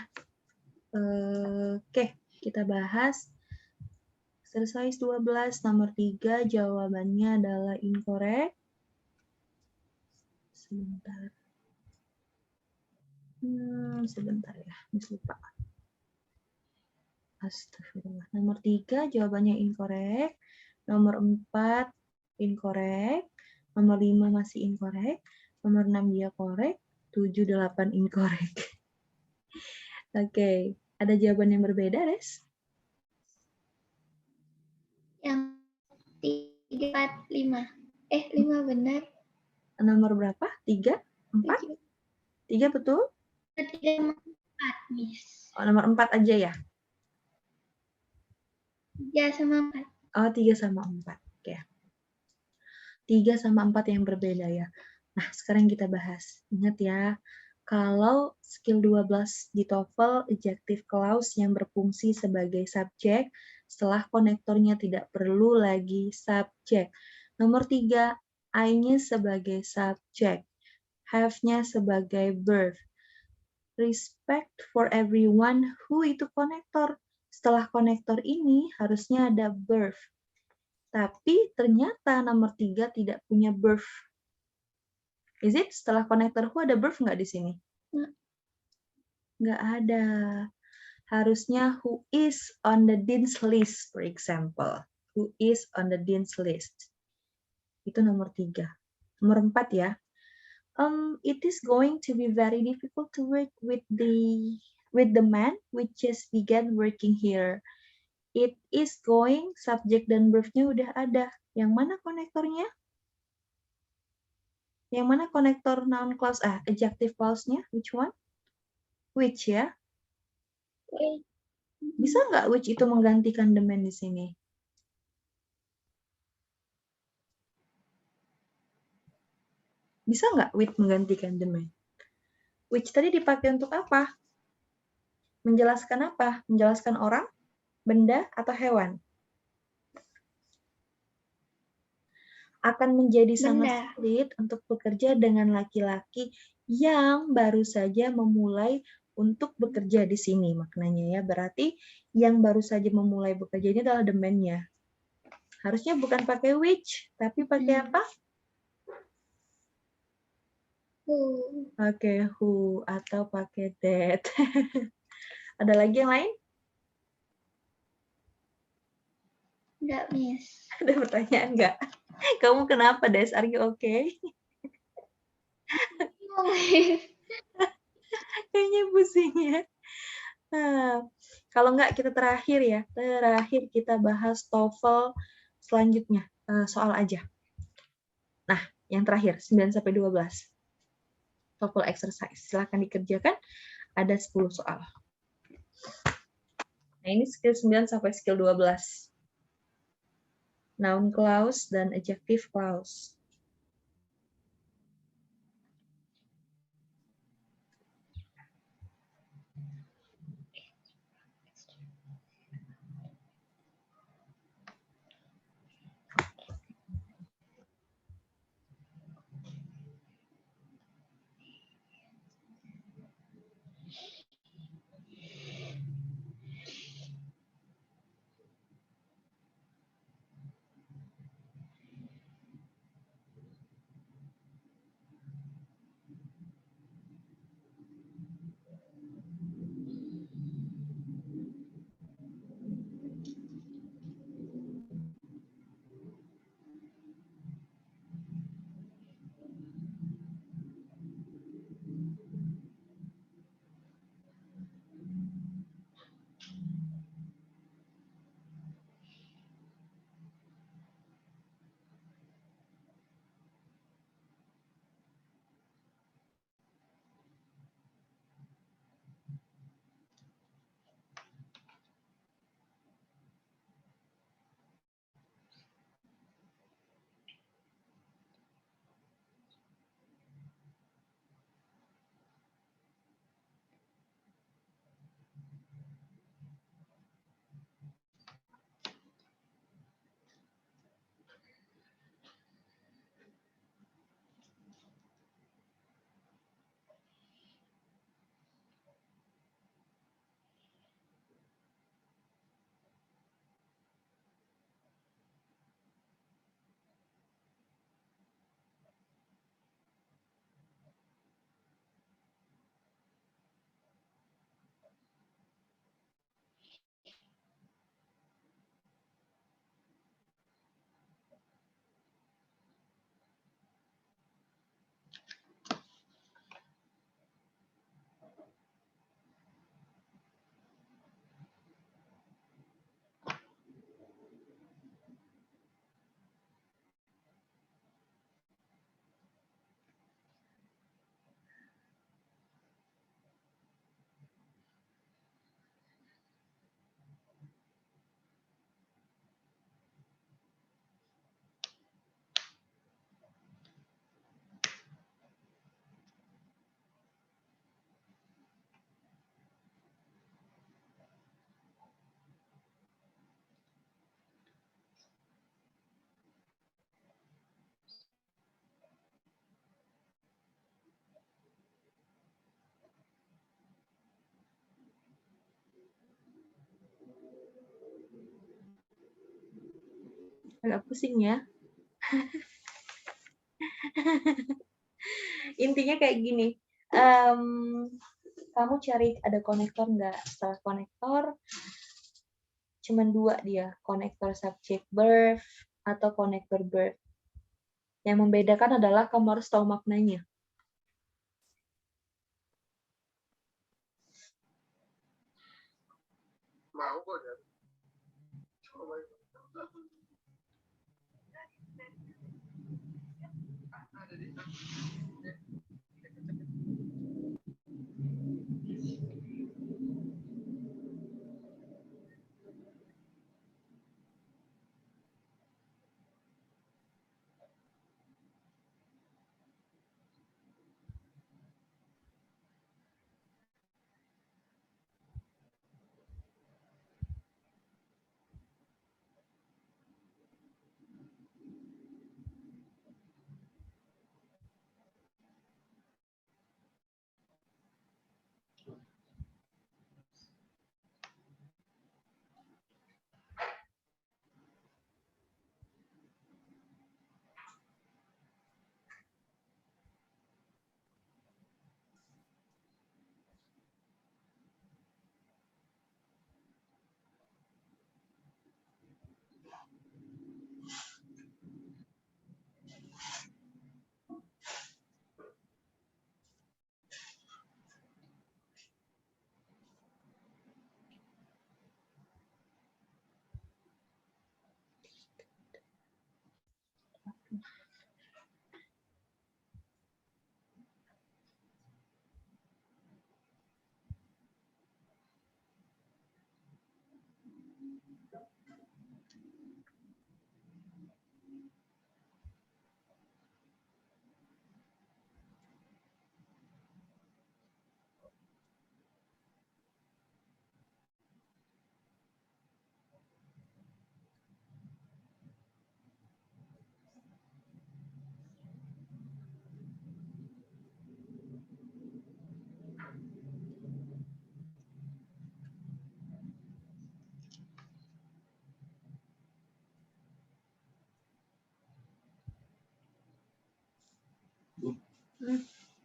Oke, kita bahas exercise 12 nomor 3 jawabannya adalah incorrect. Sebentar. Sebentar ya, Miss lupa. Astagfirullah. Nomor 3 jawabannya incorrect. Nomor 4 incorrect. Nomor 5 masih incorrect. Nomor 6 dia correct. 7, 8 incorrect. Oke, ada jawaban yang berbeda, Res? Yang 3, 4, 5. 5 benar. Nomor berapa? 3? 4? 3 betul? 3 sama 4, Miss. Oh, nomor 4 aja ya? 3 sama 4. Oh, 3 sama 4. Oke. 3 sama 4 yang berbeda ya. Nah, sekarang kita bahas. Ingat ya, kalau skill 12 di TOEFL, adjective clause yang berfungsi sebagai subjek, setelah konektornya tidak perlu lagi subjek. Nomor 3, I-nya sebagai subjek, have-nya sebagai verb. Respect for everyone, who itu konektor. Setelah konektor ini harusnya ada verb. Tapi ternyata nomor 3 tidak punya verb. Is it? Setelah konektor who ada verb nggak di sini? Nggak ada. Harusnya who is on the dean's list, for example. Who is on the dean's list. Itu nomor 3. Nomor 4 ya. It is going to be very difficult to work with the man which just began working here. It is going, subjek dan verb-nya udah ada. Yang mana konektornya? Yang mana konektor noun clause? Adjective clause-nya? Which one? Which ya? Bisa nggak which itu menggantikan the man di sini? Bisa nggak with menggantikan the man? Which tadi dipakai untuk apa? Menjelaskan apa? Menjelaskan orang, benda, atau hewan? Akan menjadi sangat sulit untuk bekerja dengan laki-laki yang baru saja memulai untuk bekerja di sini. Maknanya ya, berarti yang baru saja memulai bekerja ini adalah the man-nya. Harusnya bukan pakai which, tapi pakai apa? Who. Pakai who atau pakai that. Ada lagi yang lain? Enggak, Miss. Ada pertanyaan nggak? Kamu kenapa, Des? Are you okay? Bingung, Miss. Kayaknya pusing ya. Nah, kalau nggak kita terakhir ya. Terakhir kita bahas TOEFL selanjutnya. Soal aja. Nah, yang terakhir, 9 sampai 12. TOEFL exercise. Silahkan dikerjakan. Ada 10 soal. Nah, ini skill 9 sampai skill 12. Noun clause dan adjective clause. Agak pusing ya. Intinya kayak gini. Kamu cari ada konektor nggak? Setelah konektor, cuman 2 dia. Konektor subject verb atau konektor verb. Yang membedakan adalah kamu harus tahu maknanya. Mau kok ya.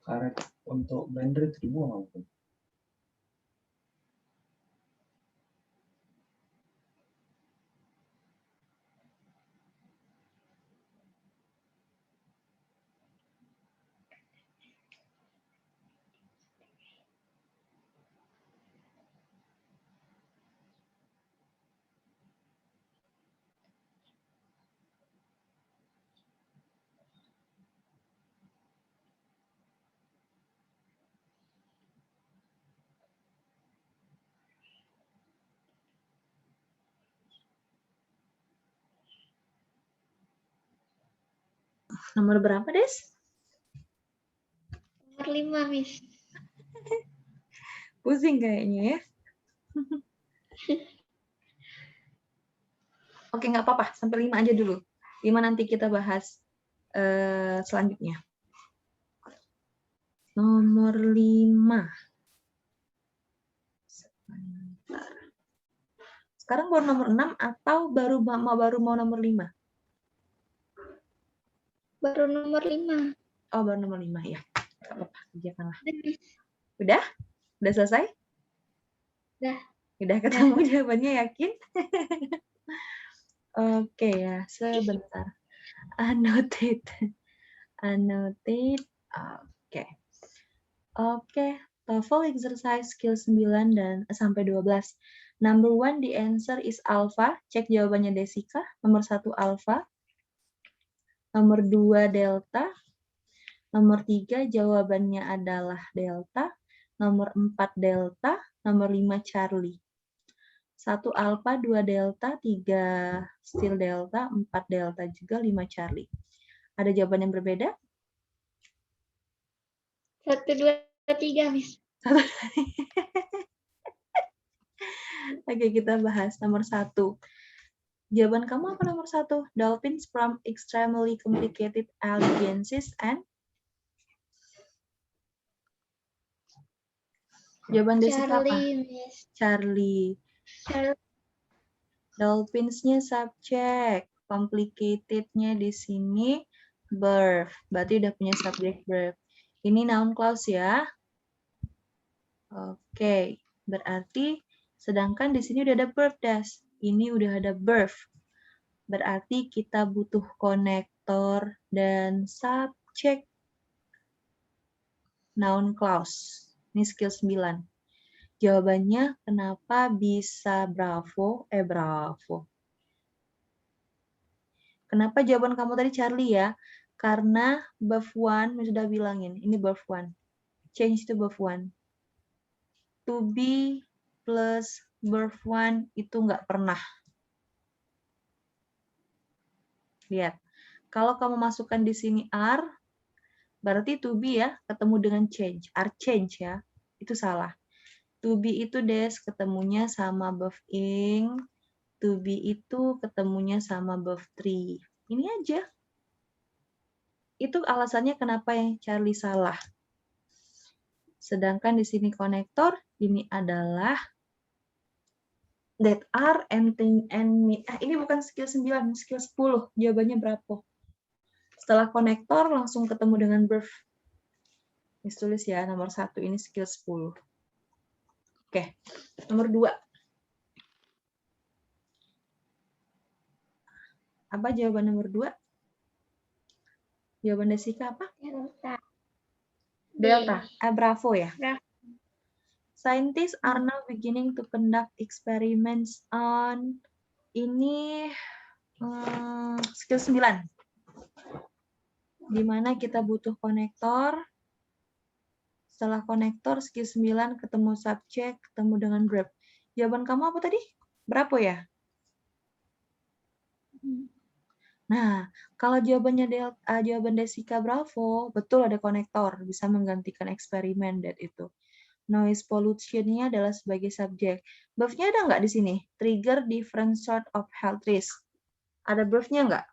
Karet untuk blender itu dibuang apa? Nomor berapa, Des? Nomor 5, Miss. Pusing kayaknya ya. Oke, nggak apa-apa. Sampai 5 aja dulu. 5 nanti kita bahas selanjutnya. Nomor 5. Sebentar. Sekarang baru nomor 6 atau baru mau nomor 5? Baru nomor 5. Oh, baru nomor 5 ya. Nggak apa-apa, kerjakanlah. Udah? Udah selesai? Udah. Udah ketemu jawabannya, yakin? Oke ya, sebentar. Annotate. Annotate. Oke. Oke, TOEFL exercise skill 9 dan sampai 12. Number 1, the answer is alpha. Cek jawabannya Desika. Nomor 1 alpha. Nomor 2 delta. Nomor 3 jawabannya adalah delta. Nomor 4 delta. Nomor 5 Charlie. 1 alpha, 2 delta, 3 still delta, 4 delta juga, 5 Charlie. Ada jawaban yang berbeda? 1, 2, 3, Miss. Oke, kita bahas nomor 1. Jawaban kamu apa nomor 1? Dolphins from extremely complicated allegiances and jawaban Desika apa? Charlie, Miss. Charlie. Dolphins-nya subject. Complicated-nya di sini verb. Berarti udah punya subject verb. Ini noun clause ya. Oke, berarti sedangkan di sini udah ada verb, Das. Ini udah ada verb. Berarti kita butuh konektor dan subject. Noun clause. Ini skill 9. Jawabannya kenapa bisa bravo? Bravo. Kenapa jawaban kamu tadi Charlie ya? Karena verb 1, sudah bilangin. Ini verb 1. Change to verb 1. To be plus verb 1 itu nggak pernah. Lihat. Kalau kamu masukkan di sini are, berarti to be ya, ketemu dengan change. Are change ya. Itu salah. To be itu Des ketemunya sama verb ing. To be itu ketemunya sama verb 3. Ini aja. Itu alasannya kenapa yang Charlie salah. Sedangkan di sini konektor, ini adalah that are and me. Ini bukan skill 9, skill 10. Jawabannya berapa? Setelah konektor langsung ketemu dengan verb. Ini tulis ya, nomor 1 ini skill 10. Oke, nomor 2. Apa jawaban nomor 2? Jawaban Desika apa? Delta. Delta. Bravo ya. Bravo. Scientists are now beginning to conduct experiments on ini skill 9. di mana kita butuh konektor. Setelah konektor, skill 9 ketemu subject, ketemu dengan verb. Jawaban kamu apa tadi? Berapa ya? Nah, kalau jawaban Desika Bravo, betul ada konektor, bisa menggantikan eksperimen dan itu. Noise pollution-nya adalah sebagai subjek. Verb-nya ada nggak di sini? Trigger different sort of health risk. Ada verb-nya nggak?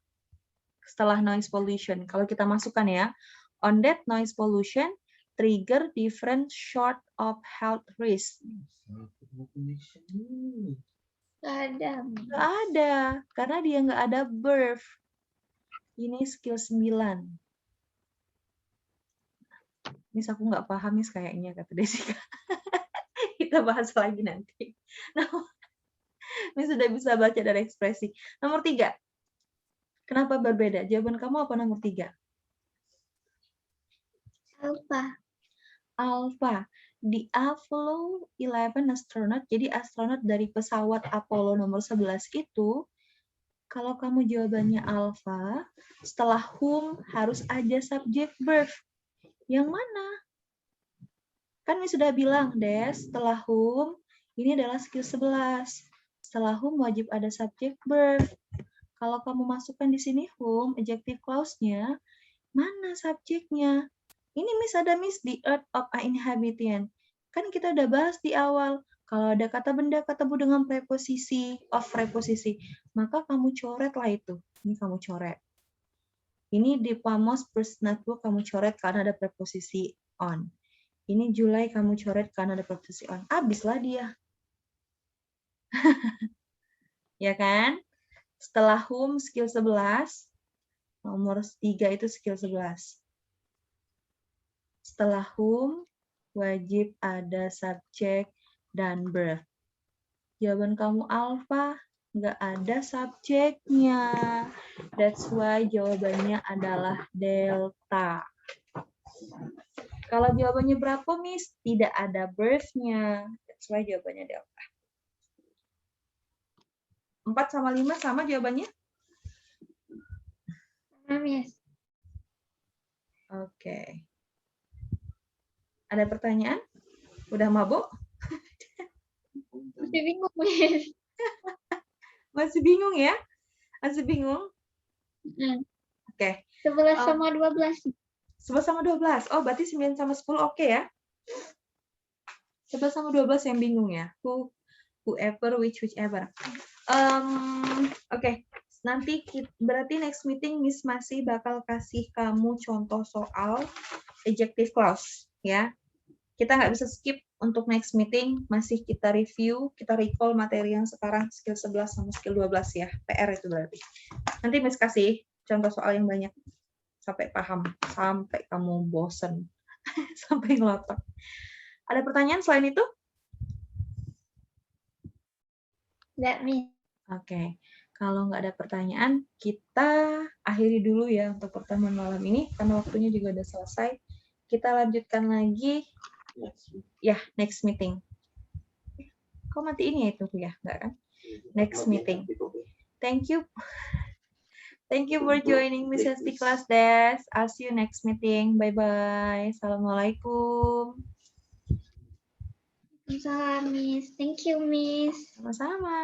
Setelah noise pollution. Kalau kita masukkan ya, on that noise pollution, trigger different sort of health risk. Nggak ada. Nggak ada, karena dia nggak ada verb. Ini skill 9. Miss aku nggak paham, Miss kayaknya, kata Desika. Kita bahas lagi nanti. Nah, Miss sudah bisa baca dari ekspresi. Nomor 3. Kenapa berbeda? Jawaban kamu apa nomor 3? Alpha. Alpha. Di Apollo 11 astronaut, jadi astronot dari pesawat Apollo nomor 11 itu, kalau kamu jawabannya alpha, setelah whom harus ada subject verb. Yang mana? Kan Miss sudah bilang, Des, setelah whom, ini adalah skill 11. Setelah whom wajib ada subject verb. Kalau kamu masukkan di sini whom, adjective clause-nya, mana subjeknya? Ini Miss ada Miss the earth of an inhabitant. Kan kita udah bahas di awal. Kalau ada kata benda ketemu dengan preposisi, of preposisi, maka kamu coretlah itu. Ini kamu coret. Ini di Pamos first notebook kamu coret karena ada preposisi on. Ini Julai kamu coret karena ada preposisi on. Habislah dia. Ya kan? Setelah whom skill 11, nomor 3 itu skill 11. Setelah whom, wajib ada subjek dan verb. Jawaban kamu alpha, nggak ada subjeknya. That's why jawabannya adalah delta. Kalau jawabannya berapa, Miss? Tidak ada verb-nya. That's why jawabannya delta. 4 sama 5 sama jawabannya? Sama, Miss. Oke. Ada pertanyaan? Udah mabuk? Masih bingung, Miss. Masih bingung ya? Masih bingung? Oke. 11 sama 12. 11 sama 12. Oh, berarti 9 sama 10 oke ya? 11 sama 12 yang bingung ya? Whoever, whichever. Oke. Nanti berarti next meeting Miss masih bakal kasih kamu contoh soal adjective clause ya. Kita nggak bisa skip untuk next meeting, masih kita review, kita recall materi yang sekarang skill 11 sama skill 12 ya. PR itu berarti. Nanti Miss kasih contoh soal yang banyak sampai paham, sampai kamu bosen, sampai ngelotok. Ada pertanyaan selain itu? Nggak, Miss. Oke. Kalau nggak ada pertanyaan, kita akhiri dulu ya untuk pertemuan malam ini, karena waktunya juga udah selesai. Kita lanjutkan lagi, ya, next meeting. Kok matiin ya itu ya? Nggak kan? Next meeting. Thank you. Thank you for joining Miss Hesti Class Des. I'll see you next meeting. Bye-bye. Assalamualaikum. Salam, Miss. Thank you, Miss. Sama-sama.